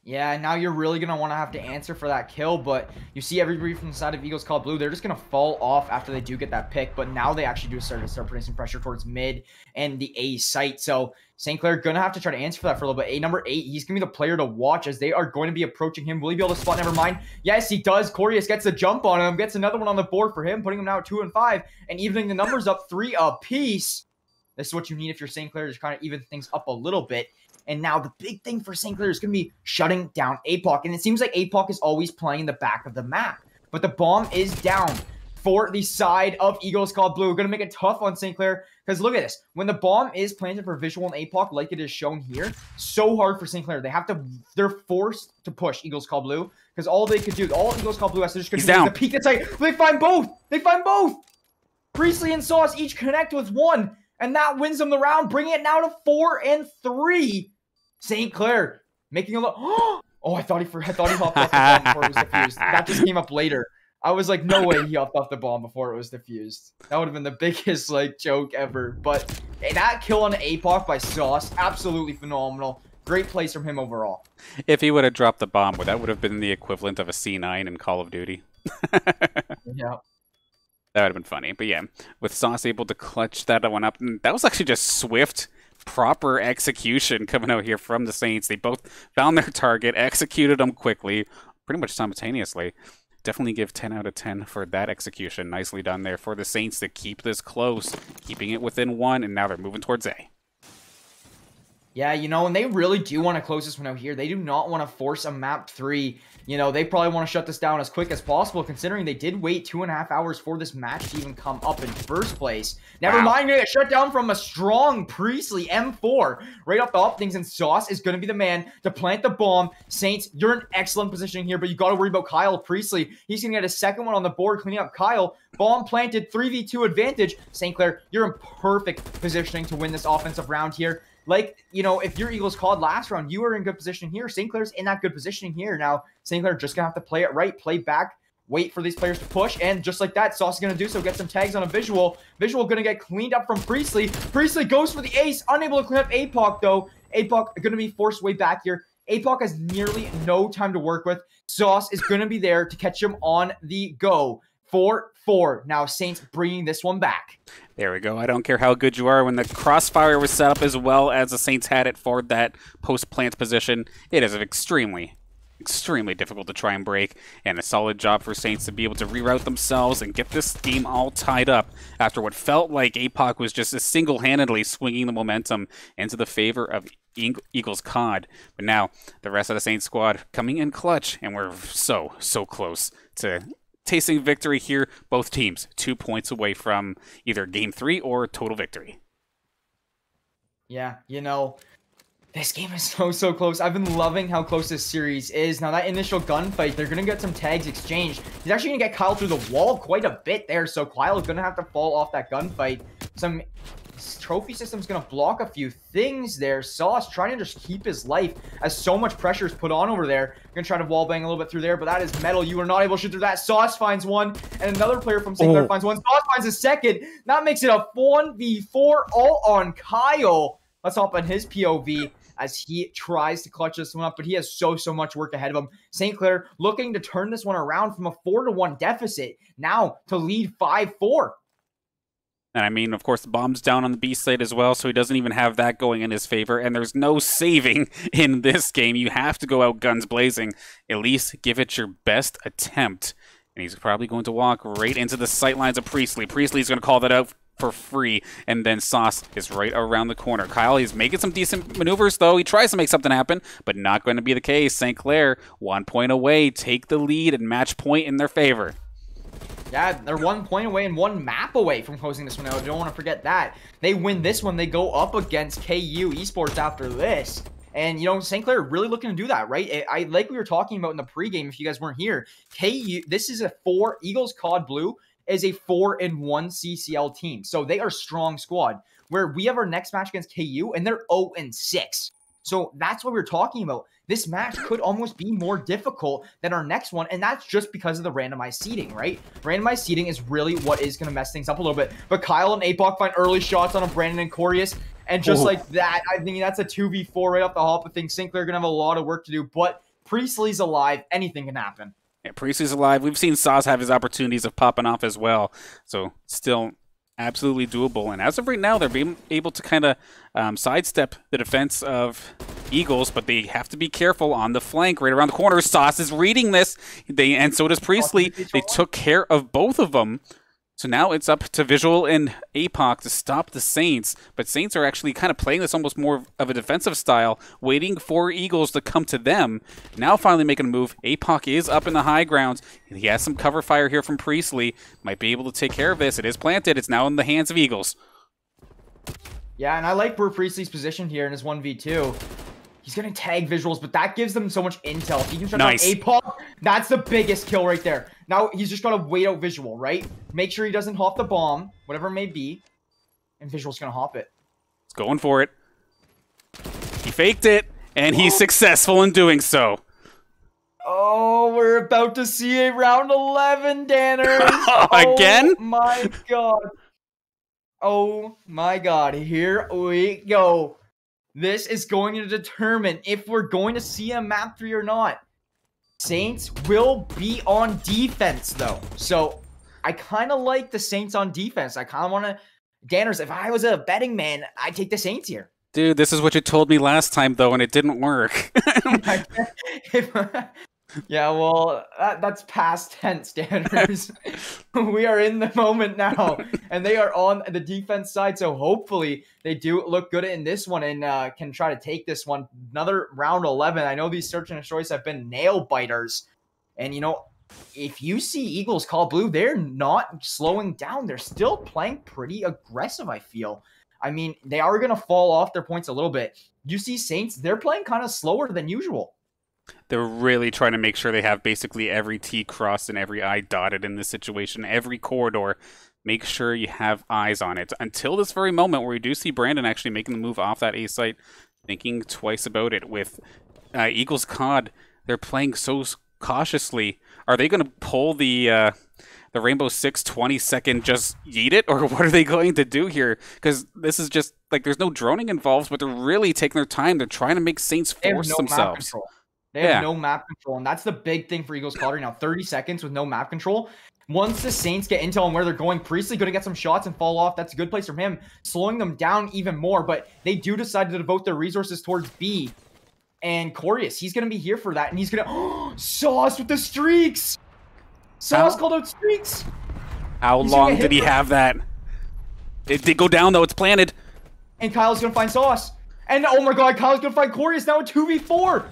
Yeah, now you're really going to want to have to answer for that kill, but you see everybody from the side of Eagles CoD Blue, they're just going to fall off after they do get that pick, but now they actually do start putting some pressure towards mid and the A site, so St. Clair going to have to try to answer for that for a little bit. Number 8, he's going to be the player to watch as they are going to be approaching him. Will he be able to spot? Never mind. Yes, he does. Corius gets a jump on him, gets another one on the board for him, putting him now at 2 and 5, and evening the numbers up 3 apiece. This is what you need if you're St. Clair, to kind of even things up a little bit. And now the big thing for St. Clair is going to be shutting down APOC. And it seems like APOC is always playing in the back of the map. But the bomb is down for the side of Eagles CoD Blue. Going to make it tough on St. Clair. Because look at this. When the bomb is planted for visual and APOC, like it is shown here, so hard for St. Clair. They're forced to push Eagles Call Blue. Because all they could do, all Eagles Call Blue has to just continue to peek inside. They find both. They find both. Priestley and Sauce each connect with one. And that wins them the round, bringing it now to 4-3. St. Clair making a look. Oh, I thought he hopped off the bomb before it was defused. That just came up later. I was like, no way he hopped off the bomb before it was defused. That would have been the biggest, like, joke ever. But that kill on APOC by Sauce, absolutely phenomenal. Great plays from him overall. If he would have dropped the bomb, that would have been the equivalent of a C9 in Call of Duty. Yeah. That would have been funny. But yeah, with Sauce able to clutch that one up, and that was actually just swift, proper execution coming out here from the Saints. They both found their target, executed them quickly, pretty much simultaneously. Definitely give 10 out of 10 for that execution. Nicely done there for the Saints to keep this close, keeping it within 1, and now they're moving towards A. Yeah, you know, and they really do want to close this one out here. They do not want to force a map 3. You know, they probably want to shut this down as quick as possible, considering they did wait 2.5 hours for this match to even come up in first place. Never mind, they shut down from a strong Priestley M4 right off the hop things, and Sauce is going to be the man to plant the bomb. Saints, you're in excellent position here, but you got to worry about Kyle Priestley. He's going to get a second one on the board, cleaning up Kyle. Bomb planted, 3v2 advantage. St. Clair, you're in perfect positioning to win this offensive round here. Like, you know, if your Eagles called last round, you were in good position here. St. Clair's in that good position here. Now, St. Clair just going to have to play it right, play back, wait for these players to push, and just like that, Sauce is going to do so, get some tags on a visual. Visual going to get cleaned up from Priestley. Priestley goes for the ace, unable to clean up APOC, though. APOC going to be forced way back here. APOC has nearly no time to work with. Sauce is going to be there to catch him on the go. 4-4. Now, Saints bringing this one back. There we go. I don't care how good you are. When the crossfire was set up as well as the Saints had it for that post-plant position, it is extremely difficult to try and break, and a solid job for Saints to be able to reroute themselves and get this game all tied up after what felt like APOC was just single-handedly swinging the momentum into the favor of Eagles CoD. But now, the rest of the Saints squad coming in clutch, and we're so close to tasting victory here. Both teams 2 points away from either game 3 or total victory. Yeah, you know, this game is so close. I've been loving how close this series is. Now, that initial gunfight, they're going to get some tags exchanged. He's actually going to get Kyle through the wall quite a bit there, so Kyle is going to have to fall off that gunfight. Some trophy system's going to block a few things there. Sauce trying to just keep his life as so much pressure is put on over there. Going to try to wallbang a little bit through there, but that is metal. You are not able to shoot through that. Sauce finds one, and another player from St. Clair finds one. Sauce finds a second. That makes it a 1v4 all on Kyle. Let's hop on his POV as he tries to clutch this one up, but he has so much work ahead of him. St. Clair looking to turn this one around from a 4-1 deficit now to lead 5-4. And I mean, of course, the bomb's down on the B side as well, so he doesn't even have that going in his favor. And there's no saving in this game. You have to go out guns blazing. At least give it your best attempt. And he's probably going to walk right into the sightlines of Priestley. Priestley's going to call that out for free. And then Sauce is right around the corner. Kyle, he's making some decent maneuvers, though. He tries to make something happen, but not going to be the case. St. Clair, 1 point away, take the lead and match point in their favor. Yeah, they're 1 point away and 1 map away from closing this one out. I don't want to forget that. They win this one, they go up against KU Esports after this. And, you know, St. Clair really looking to do that, right? I like we were talking about in the pregame, if you guys weren't here. KU, this is a 4, Eagles CoD Blue is a 4-1 CCL team. So they are strong squad. Where we have our next match against KU, and they're 0-6. So that's what we're talking about. This match could almost be more difficult than our next one, and that's just because of the randomized seeding, right? Randomized seeding is really what is going to mess things up a little bit. But Kyle and APOC find early shots on a Brandon and Corius, and just like that, I think that's a 2v4 right off the hop. I think St. Clair are going to have a lot of work to do, but Priestley's alive. Anything can happen. Yeah, Priestley's alive. We've seen Sauce have his opportunities of popping off as well, so still absolutely doable. And as of right now, they're being able to kind of sidestep the defense of Eagles, but they have to be careful on the flank right around the corner. Sauce is reading this, and so does Priestley. They took care of both of them. So now it's up to Visual and APOC to stop the Saints, but Saints are actually kind of playing this almost more of a defensive style, waiting for Eagles to come to them. Now finally making a move. APOC is up in the high ground. He has some cover fire here from Priestley. Might be able to take care of this. It is planted. It's now in the hands of Eagles. Yeah, and I like where Priestley's positioned here in his 1v2. He's going to tag visuals, but that gives them so much intel. If he can shut down A-Pop, that's the biggest kill right there. Now, he's just got to wait out visual, right? Make sure he doesn't hop the bomb, whatever it may be, and visual's going to hop it. He's going for it. He faked it, and he's successful in doing so. Oh, we're about to see a round 11, Danners. Again? Oh, my God. Oh, my God. Here we go. This is going to determine if we're going to see a map 3 or not. Saints will be on defense, though. So, I kind of like the Saints on defense. I kind of want to... Danners, if I was a betting man, I'd take the Saints here. Dude, this is what you told me last time, though, and it didn't work. Yeah, well, that's past tense, Danners. We are in the moment now, and they are on the defense side, so hopefully they do look good in this one and can try to take this one. Another round 11. I know these search and destroys have been nail biters, and you know, if you see Eagles call blue, they're not slowing down. They're still playing pretty aggressive, I feel. I mean, they are going to fall off their points a little bit. You see Saints, they're playing kind of slower than usual. They're really trying to make sure they have basically every T crossed and every I dotted in this situation. Every corridor, make sure you have eyes on it. Until this very moment where we do see Brandon actually making the move off that A site, thinking twice about it. With Eagles CoD, they're playing so cautiously. Are they going to pull the Rainbow Six 20-second just yeet it? Or what are they going to do here? Because this is just, like, there's no droning involved, but they're really taking their time. They're trying to make Saints force themselves. They have no map control, and that's the big thing for Eagles CoD right now. 30 seconds with no map control. Once the Saints get intel on where they're going, Priestley going to get some shots and fall off. That's a good place from him, slowing them down even more. But they do decide to devote their resources towards B. And Corius, he's going to be here for that, and he's going to... Sauce with the streaks! Sauce called out streaks! How long did he have that? It did go down, though. It's planted. And Kyle's going to find Sauce. And, oh my God, Kyle's going to find Corius now in 2v4!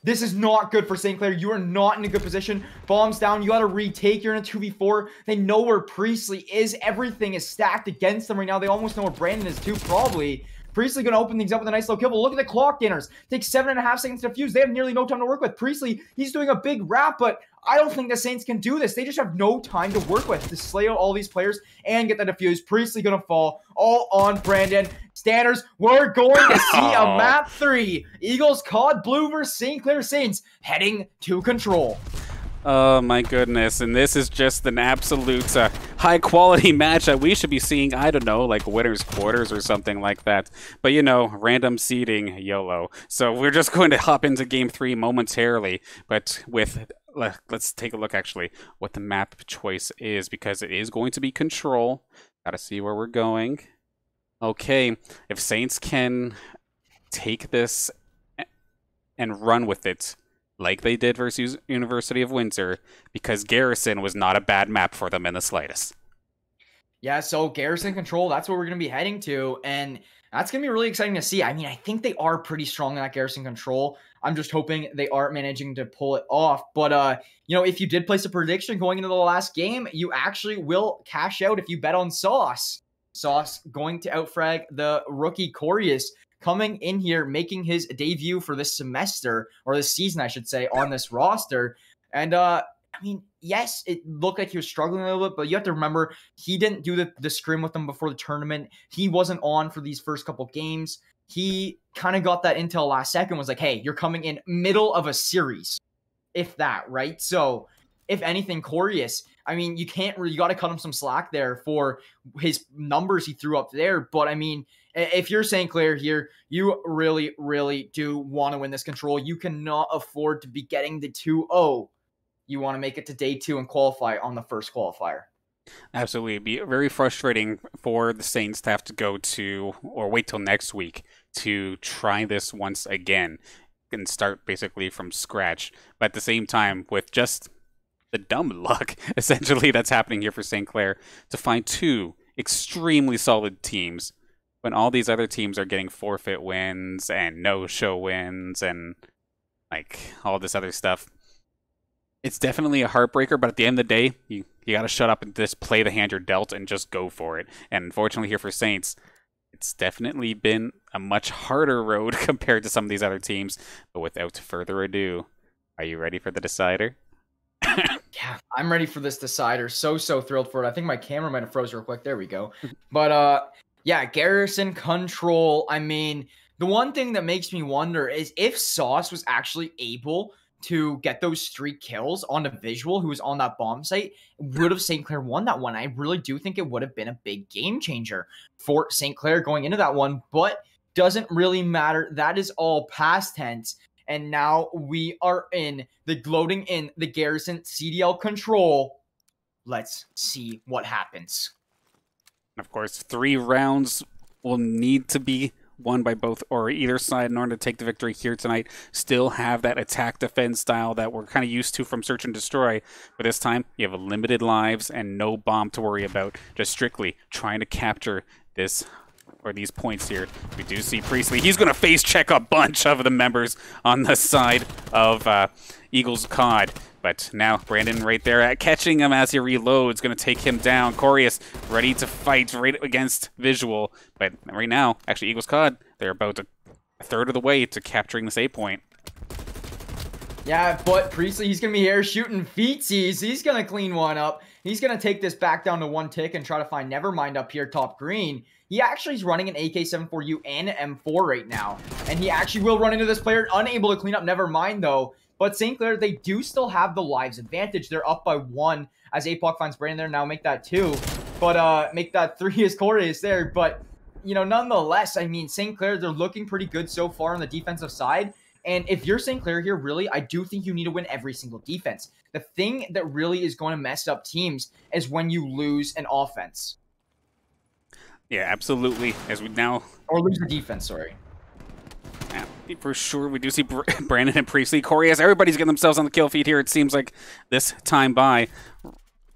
This is not good for St. Clair. You are not in a good position. Bombs down. You got to retake. You're in a 2v4. They know where Priestley is. Everything is stacked against them right now. They almost know where Brandon is too, probably. Priestley going to open things up with a nice low kill. But look at the clock, Danners. Takes 7.5 seconds to fuse. They have nearly no time to work with. Priestley, he's doing a big wrap, but I don't think the Saints can do this. They just have no time to work with to slay out all these players and get the defuse. Priestley going to fall all on Brandon. Standers, we're going to see a map 3. Eagles CoD blue versus St. Clair Saints heading to control. Oh my goodness, and this is just an absolute high-quality match that we should be seeing, I don't know, like winners quarters or something like that. But you know, random seeding, YOLO. So we're just going to hop into Game 3 momentarily, but with... Let's take a look, actually, what the map choice is, because it is going to be control. Gotta see where we're going. Okay, if Saints can take this and run with it, like they did versus University of Windsor, because Garrison was not a bad map for them in the slightest. Yeah, so Garrison control, that's what we're going to be heading to, and that's going to be really exciting to see. I mean, I think they are pretty strong in that Garrison control. I'm just hoping they are managing to pull it off. But, you know, if you did place a prediction going into the last game, you actually will cash out if you bet on Sauce. Sauce going to outfrag the rookie Corius, coming in here, making his debut for this semester, or this season, I should say, on this roster. And, I mean, yes, it looked like he was struggling a little bit, but you have to remember, he didn't do the scrim with them before the tournament. He wasn't on for these first couple games. He kind of got that intel last second, was like, hey, you're coming in middle of a series, if that, right? So, if anything, Corius, I mean, you got to cut him some slack there for his numbers he threw up there. But, I mean, if you're St. Clair here, you really, really do want to win this control. You cannot afford to be getting the 2-0. You want to make it to day 2 and qualify on the first qualifier. Absolutely. It'd be very frustrating for the Saints to have to go to, or wait till next week, to try this once again and start basically from scratch. But at the same time, with just the dumb luck, essentially, that's happening here for St. Clair, to find 2 extremely solid teams when all these other teams are getting forfeit wins and no-show wins and like all this other stuff. It's definitely a heartbreaker, but at the end of the day, you You got to shut up and just play the hand you're dealt and just go for it. And unfortunately here for Saints, it's definitely been a much harder road compared to some of these other teams. But without further ado, are you ready for the decider? Yeah, I'm ready for this decider. So thrilled for it. I think my camera might have froze real quick. There we go. But yeah, Garrison Control. I mean, the one thing that makes me wonder is if Sauce was actually able to get those 3 kills on a Visual who was on that bomb site, would have St. Clair won that one. I really do think it would have been a big game changer for St. Clair going into that one, but doesn't really matter. That is all past tense. And now we are in the gloating in the Garrison CDL Control. Let's see what happens. Of course, 3 rounds will need to be won by both or either side in order to take the victory here tonight. Still have that attack defense style that we're kind of used to from Search and Destroy, but this time you have limited lives and no bomb to worry about. Just strictly trying to capture this or these points here. We do see Priestley. He's going to face check a bunch of the members on the side of Eagles CoD. But now Brandon right there at catching him as he reloads, going to take him down. Corius ready to fight right against Visual. But right now, actually Eagles CoD, they're about a third of the way to capturing this A point. Yeah, but Priestley, he's going to be here shooting feetsies. He's going to clean one up. He's going to take this back down to 1 tick and try to find Nevermind up here top green. He actually is running an AK-74U and an M4 right now. And he actually will run into this player, unable to clean up Nevermind though. But St. Clair, they do still have the lives advantage. They're up by 1 as APOC finds Brandon there. Now make that 2. But make that 3 as Corey is there. But, you know, nonetheless, I mean, St. Clair, they're looking pretty good so far on the defensive side. And if you're St. Clair here, really, I do think you need to win every single defense. The thing that really is going to mess up teams is when you lose an offense. Yeah, absolutely. As we now... Or lose the defense, sorry. Yeah, for sure, we do see Brandon and Priestley. Corius, everybody's getting themselves on the kill feed here, it seems like, this time by.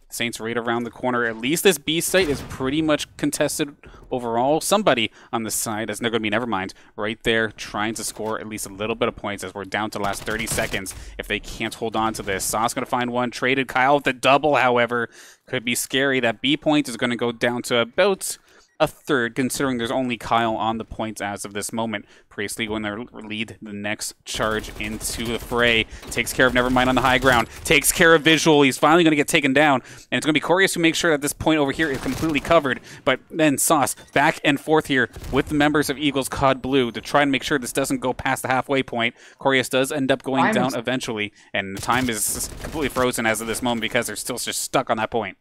Saints right around the corner. At least this B site is pretty much contested overall. Somebody on the side, as they're going to be Nevermind, right there trying to score at least a little bit of points as we're down to the last 30 seconds. If they can't hold on to this, Sauce going to find one. Traded Kyle with the double, however, could be scary. That B point is going to go down to about a third, considering there's only Kyle on the points as of this moment. Priestley going to lead the next charge into the fray. Takes care of Nevermind on the high ground. Takes care of Visual. He's finally going to get taken down. And it's going to be Corius who makes sure that this point over here is completely covered. But then Sauce back and forth here with the members of Eagles CoD Blue to try and make sure this doesn't go past the halfway point. Corius does end up going down eventually. And the time is completely frozen as of this moment because they're still just stuck on that point.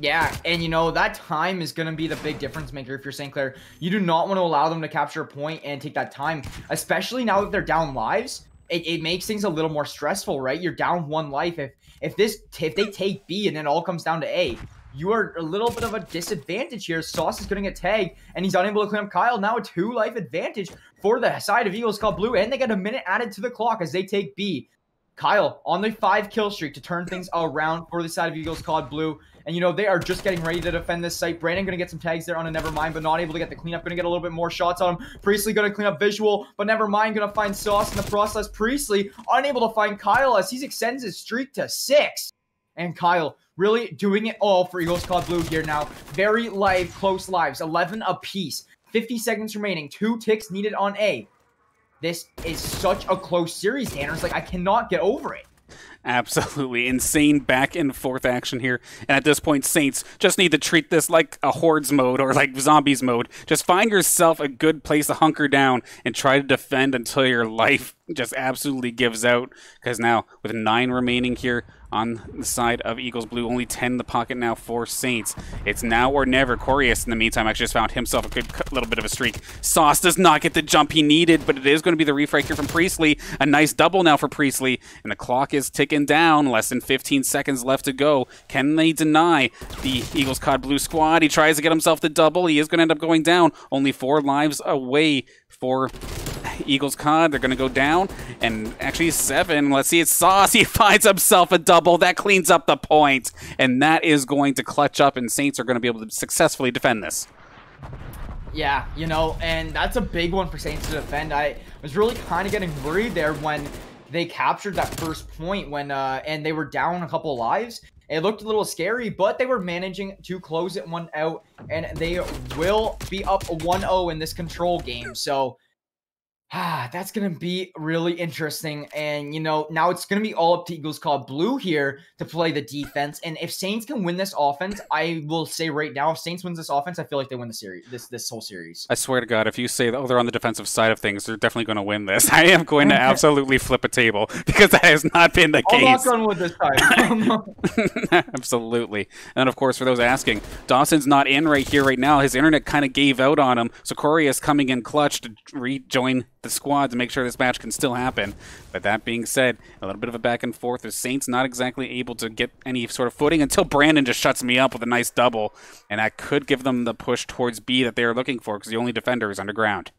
Yeah, and you know, that time is going to be the big difference maker if you're St. Clair. You do not want to allow them to capture a point and take that time, especially now that they're down lives. It makes things a little more stressful, right? You're down 1 life. If they take B and then it all comes down to A, you are a little bit of a disadvantage here. Sauce is going to get tagged, and he's unable to clean up Kyle. Now a 2 life advantage for the side of Eagles CoD Blue, and they get a minute added to the clock as they take B. Kyle on the 5 kill streak to turn things around for the side of Eagles CoD Blue. And, you know, they are just getting ready to defend this site. Brandon going to get some tags there on a Nevermind, but not able to get the cleanup. Going to get a little bit more shots on him. Priestley going to clean up Visual, but Nevermind going to find Sauce in the process. Priestley unable to find Kyle as he extends his streak to 6. And Kyle really doing it all for Eagles CoD Blue here now. Very live, close lives. 11 apiece. 50 seconds remaining. 2 ticks needed on A. This is such a close series, Tanner. It's like, I cannot get over it. Absolutely insane back and forth action here. And at this point, Saints just need to treat this like a Hordes mode or like Zombies mode. Just find yourself a good place to hunker down and try to defend until your life just absolutely gives out. Because now, with 9 remaining here on the side of Eagles Blue, only 10 in the pocket now for Saints. It's now or never. Corius, in the meantime, actually just found himself a good little bit of a streak. Sauce does not get the jump he needed, but it is going to be the refrag here from Priestley. A nice double now for Priestley, and the clock is ticking down. Less than 15 seconds left to go. Can they deny the Eagles CoD Blue squad? He tries to get himself the double. He is going to end up going down. Only 4 lives away for Eagles CoD. They're going to go down, and actually 7. Let's see, it's Sauce. He finds himself a double. That cleans up the point, and that is going to clutch up, and Saints are going to be able to successfully defend this. Yeah, you know, and that's a big one for Saints to defend. I was really kind of getting worried there when they captured that first point when and they were down a couple lives. It looked a little scary, but they were managing to close it one out, and they will be up 1-0 in this control game. So that's going to be really interesting. And, you know, now it's going to be all up to Eagles CoD Blue here to play the defense. And if Saints can win this offense, I will say right now, if Saints wins this offense, I feel like they win the series, this whole series. I swear to God, if you say, oh, they're on the defensive side of things, they're definitely going to win this. I am going to absolutely flip a table because that has not been the case. I'm not going with this time. Absolutely. And, of course, for those asking, Dawson's not in right now. His internet kind of gave out on him. So Corey is coming in clutch to rejoin the squad to make sure this match can still happen. But that being said, a little bit of a back and forth. The Saints not exactly able to get any sort of footing until Brandon just shuts me up with a nice double. And that could give them the push towards B that they're looking for because the only defender is underground.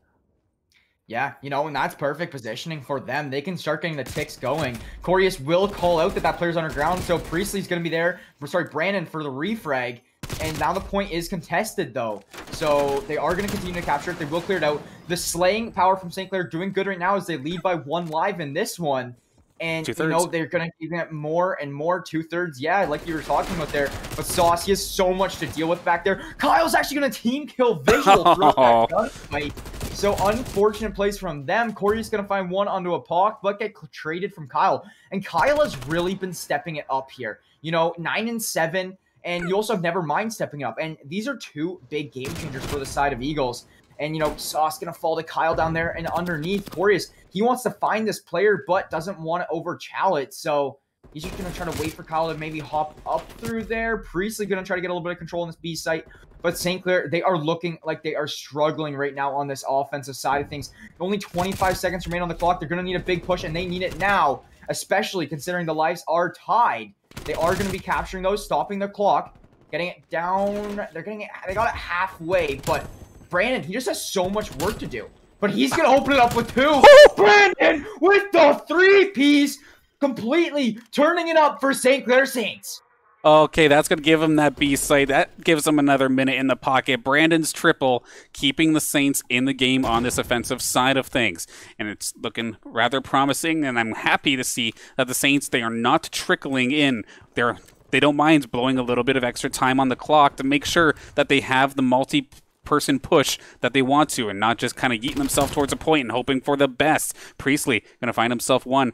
Yeah, you know, and that's perfect positioning for them. They can start getting the ticks going. Corius will call out that player's underground, so Priestley's going to be there. Sorry, Brandon for the refrag. And now the point is contested, though. So they are going to continue to capture it. They will clear it out. The slaying power from St. Clair doing good right now as they lead by 1 live in this one. And, you know, they're going to keep it more and more. 2/3, yeah, like you were talking about there. But Sauce, he has so much to deal with back there. Kyle's actually going to team kill Visual throughout that gunfight. So unfortunate plays from them. Corey's going to find one onto a POC, but get traded from Kyle. And Kyle has really been stepping it up here. You know, 9 and 7. And you also have Nevermind stepping up. And these are 2 big game changers for the side of Eagles. And, you know, Sauce going to fall to Kyle down there. And underneath, Corius, he wants to find this player, but doesn't want to over-chow it. So he's just going to try to wait for Kyle to maybe hop up through there. Priestley going to try to get a little bit of control on this B site. But St. Clair, they are looking like they are struggling right now on this offensive side of things. Only 25 seconds remain on the clock. They're going to need a big push, and they need it now, especially considering the lives are tied. They are going to be capturing those, stopping the clock, getting it down. They're getting it. They got it halfway, but Brandon, he just has so much work to do. But he's going to open it up with 2. Brandon with the 3-piece, completely turning it up for St. Clair Saints. Okay, that's going to give him that B site. That gives him another minute in the pocket. Brandon's triple, keeping the Saints in the game on this offensive side of things. And it's looking rather promising, and I'm happy to see that the Saints, they are not trickling in. They don't mind blowing a little bit of extra time on the clock to make sure that they have the multi-person push that they want to and not just kind of yeeting themselves towards a point and hoping for the best. Priestley going to find himself one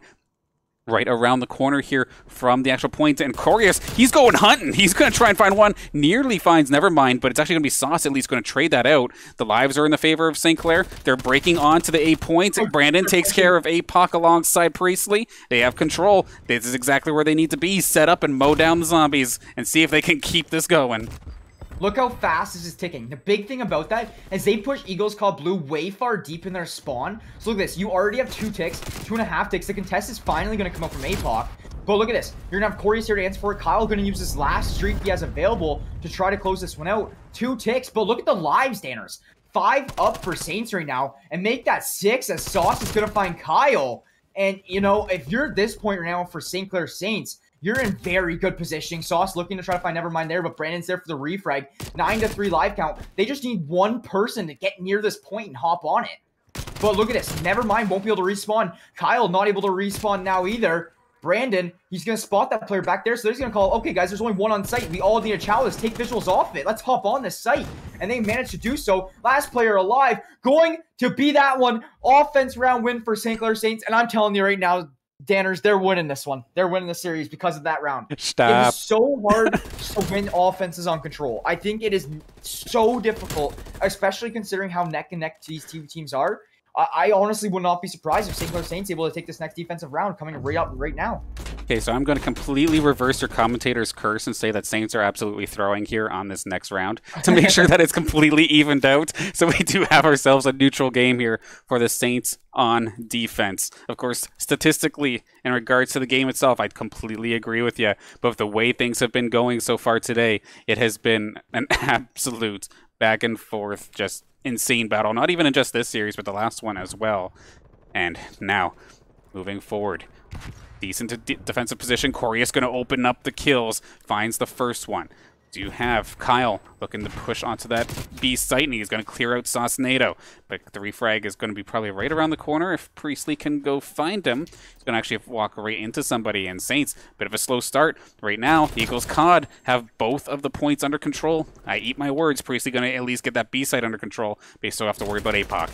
right around the corner here from the actual point. And Corius, he's going hunting. He's going to try and find one. Nearly finds Nevermind, but it's actually going to be Sauce at least going to trade that out. The lives are in the favor of St. Clair. They're breaking on to the A point. Brandon takes care of APOC alongside Priestley. They have control. This is exactly where they need to be. Set up and mow down the zombies and see if they can keep this going. Look how fast this is ticking. The big thing about that is they push Eagles CoD Blue way far deep in their spawn. So look at this. You already have 2 ticks, 2.5 ticks. The contest is finally going to come up from APOC. But look at this. You're going to have Corey's here to answer for it. Kyle going to use this last streak he has available to try to close this one out. 2 ticks. But look at the lives, Danners. 5 up for Saints right now. And make that 6 as Sauce is going to find Kyle. And, you know, if you're at this point right now for St. Clair Saints, you're in very good positioning. Sauce looking to try to find Nevermind there, but Brandon's there for the refrag. 9-3 live count. They just need 1 person to get near this point and hop on it. But look at this. Nevermind won't be able to respawn. Kyle not able to respawn now either. Brandon, he's going to spot that player back there, so he's going to call, okay, guys, there's only 1 on site. We all need to chow this. Take visuals off it. Let's hop on this site. And they managed to do so. Last player alive. Going to be that one. Offense round win for St. Clair Saints. And I'm telling you right now, Danners, they're winning this one. They're winning the series because of that round. Stop. It is so hard to win offenses on control. I think it is so difficult, especially considering how neck and neck these 2 teams are. I honestly would not be surprised if St. Clair Saints able to take this next defensive round coming right up right now. Okay, so I'm going to completely reverse your commentator's curse and say that Saints are absolutely throwing here on this next round to make sure that it's completely evened out. So we do have ourselves a neutral game here for the Saints on defense. Of course, statistically, in regards to the game itself, I completely agree with you. But with the way things have been going so far today, it has been an absolute back and forth, just insane battle. Not even in just this series, but the last one as well. And now, moving forward, decent defensive position. Corius going to open up the kills. Finds the first one. do have Kyle looking to push onto that B site, and he's going to clear out Saucenado. But the refrag is going to be probably right around the corner. If Priestley can go find him, he's going to actually walk right into somebody. And Saints, bit of a slow start. Right now, Eagles CoD have both of the points under control. I eat my words. Priestley going to at least get that B site under control, but you still have to worry about APOC.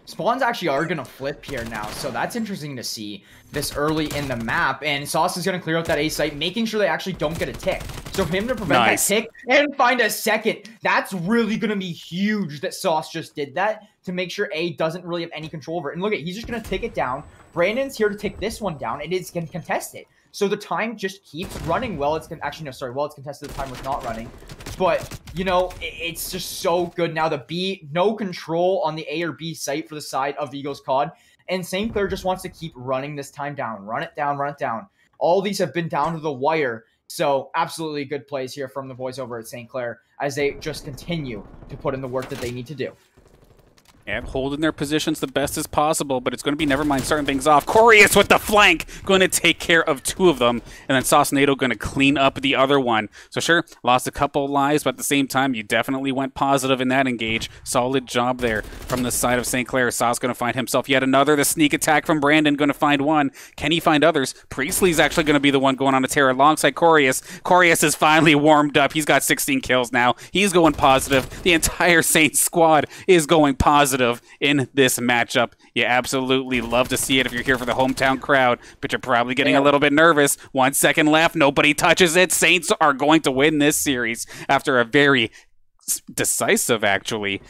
Spawns actually are going to flip here now, so that's interesting to see this early in the map. And Sauce is going to clear out that A site, making sure they actually don't get a tick. So for him to prevent that tick and find a second, that's really going to be huge that Sauce just did that to make sure A doesn't really have any control over it. And look at, he's just going to tick it down. Brandon's here to take this one down. It is going to contest it. So the time just keeps running. Well, it's actually, no, sorry. Well, it's contested. The timer's not running. But, you know, it's just so good. Now the B, no control on the A or B site for the side of Eagles CoD. And St. Clair just wants to keep running this time down. Run it down, run it down. All these have been down to the wire. So absolutely good plays here from the boys over at St. Clair as they just continue to put in the work that they need to do. And holding their positions the best as possible, but it's going to be Nevermind starting things off. Corius with the flank, going to take care of two of them, and then Saucenado going to clean up the other one. So sure, lost a couple lives, but at the same time, you definitely went positive in that engage. Solid job there from the side of St. Clair. Sauce going to find himself yet another. The sneak attack from Brandon going to find one. Can he find others? Priestley's actually going to be the one going on a tear alongside Corius. Corius is finally warmed up. He's got 16 kills now. He's going positive. The entire Saints squad is going positive in this matchup. You absolutely love to see it if you're here for the hometown crowd, but you're probably getting a little bit nervous. 1 second left. Nobody touches it. Saints are going to win this series after a very decisive, actually,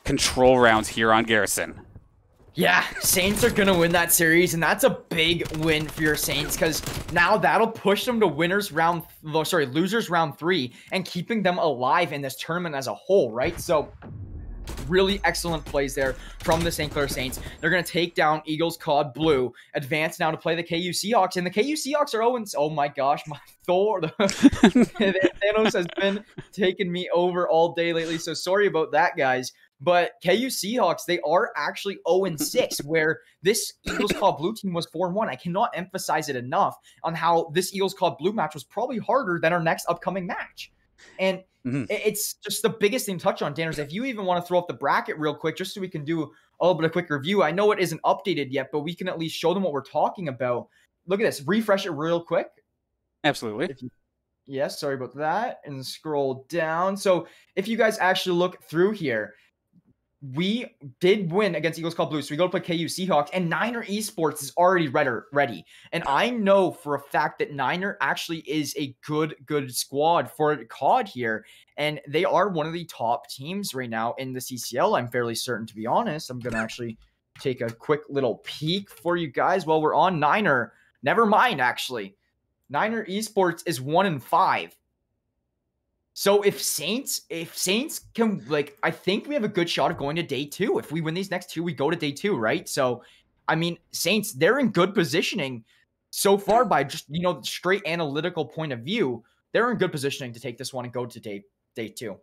control rounds here on Garrison. Yeah, Saints are going to win that series, and that's a big win for your Saints because now that'll push them to losers round 3 and keeping them alive in this tournament as a whole, right? So really excellent plays there from the St. Clair Saints. They're going to take down Eagles CoD Blue, advance now to play the KU Seahawks, and the KU Seahawks are 0. Oh my gosh, my Thor. Thanos has been taking me over all day lately, so sorry about that, guys. But KU Seahawks, they are actually 0-6, where this Eagles CoD Blue team was 4-1. I cannot emphasize it enough on how this Eagles CoD Blue match was probably harder than our next upcoming match. And it's just the biggest thing to touch on, Danners. If you even want to throw up the bracket real quick, just so we can do a little bit of quick review. I know it isn't updated yet, but we can at least show them what we're talking about. Look at this. Refresh it real quick. Absolutely. Yes, sorry about that. And scroll down. So if you guys actually look through here, we did win against Eagles CoD Blue, so we go to play KU Seahawks, and Niner Esports is already ready. And I know for a fact that Niner actually is a good squad for CoD here, and they are one of the top teams right now in the CCL. I'm fairly certain, to be honest. I'm going to actually take a quick little peek for you guys while we're on Niner. Never mind, actually. Niner Esports is 1-5. So if Saints can, like, I think we have a good shot of going to day 2. If we win these next 2, we go to day 2, right? So, I mean, Saints, they're in good positioning so far by just, you know, straight analytical point of view. They're in good positioning to take this one and go to day 2.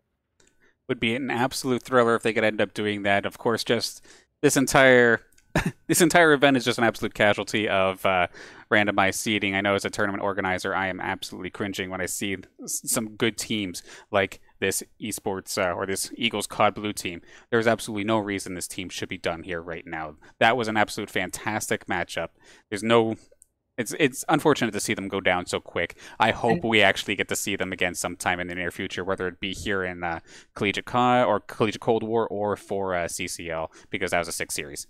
Would be an absolute thriller if they could end up doing that. Of course, just this entire event is just an absolute casualty of randomized seeding. I know as a tournament organizer, I am absolutely cringing when I see some good teams like this esports or this Eagles CoD Blue team. There's absolutely no reason this team should be done here right now. That was an absolute fantastic matchup. It's unfortunate to see them go down so quick. I hope we actually get to see them again sometime in the near future, whether it be here in Collegiate CoD or Collegiate Cold War or for CCL, because that was a 6 series.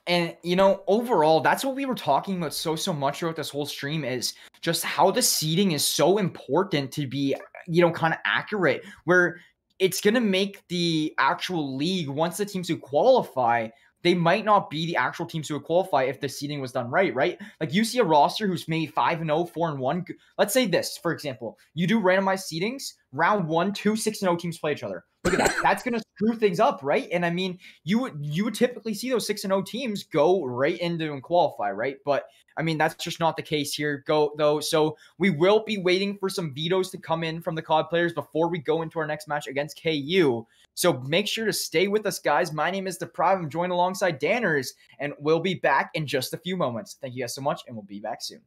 And, you know, overall, that's what we were talking about so much throughout this whole stream, is just how the seeding is so important to be, you know, kind of accurate, where it's going to make the actual league, once the teams who qualify, they might not be the actual teams who would qualify if the seeding was done right? Like, you see a roster who's maybe 5-0, 4-1. Let's say this, for example, you do randomized seedings, round 1, 2 6-0 teams play each other. Look at that. That's going to screw things up, right? And I mean, you would typically see those 6-0 teams go right into and qualify, right? But I mean, that's just not the case here, So we will be waiting for some vetoes to come in from the CoD players before we go into our next match against KU. So make sure to stay with us, guys. My name is Deprive. I'm joined alongside Danners, and we'll be back in just a few moments. Thank you guys so much, and we'll be back soon.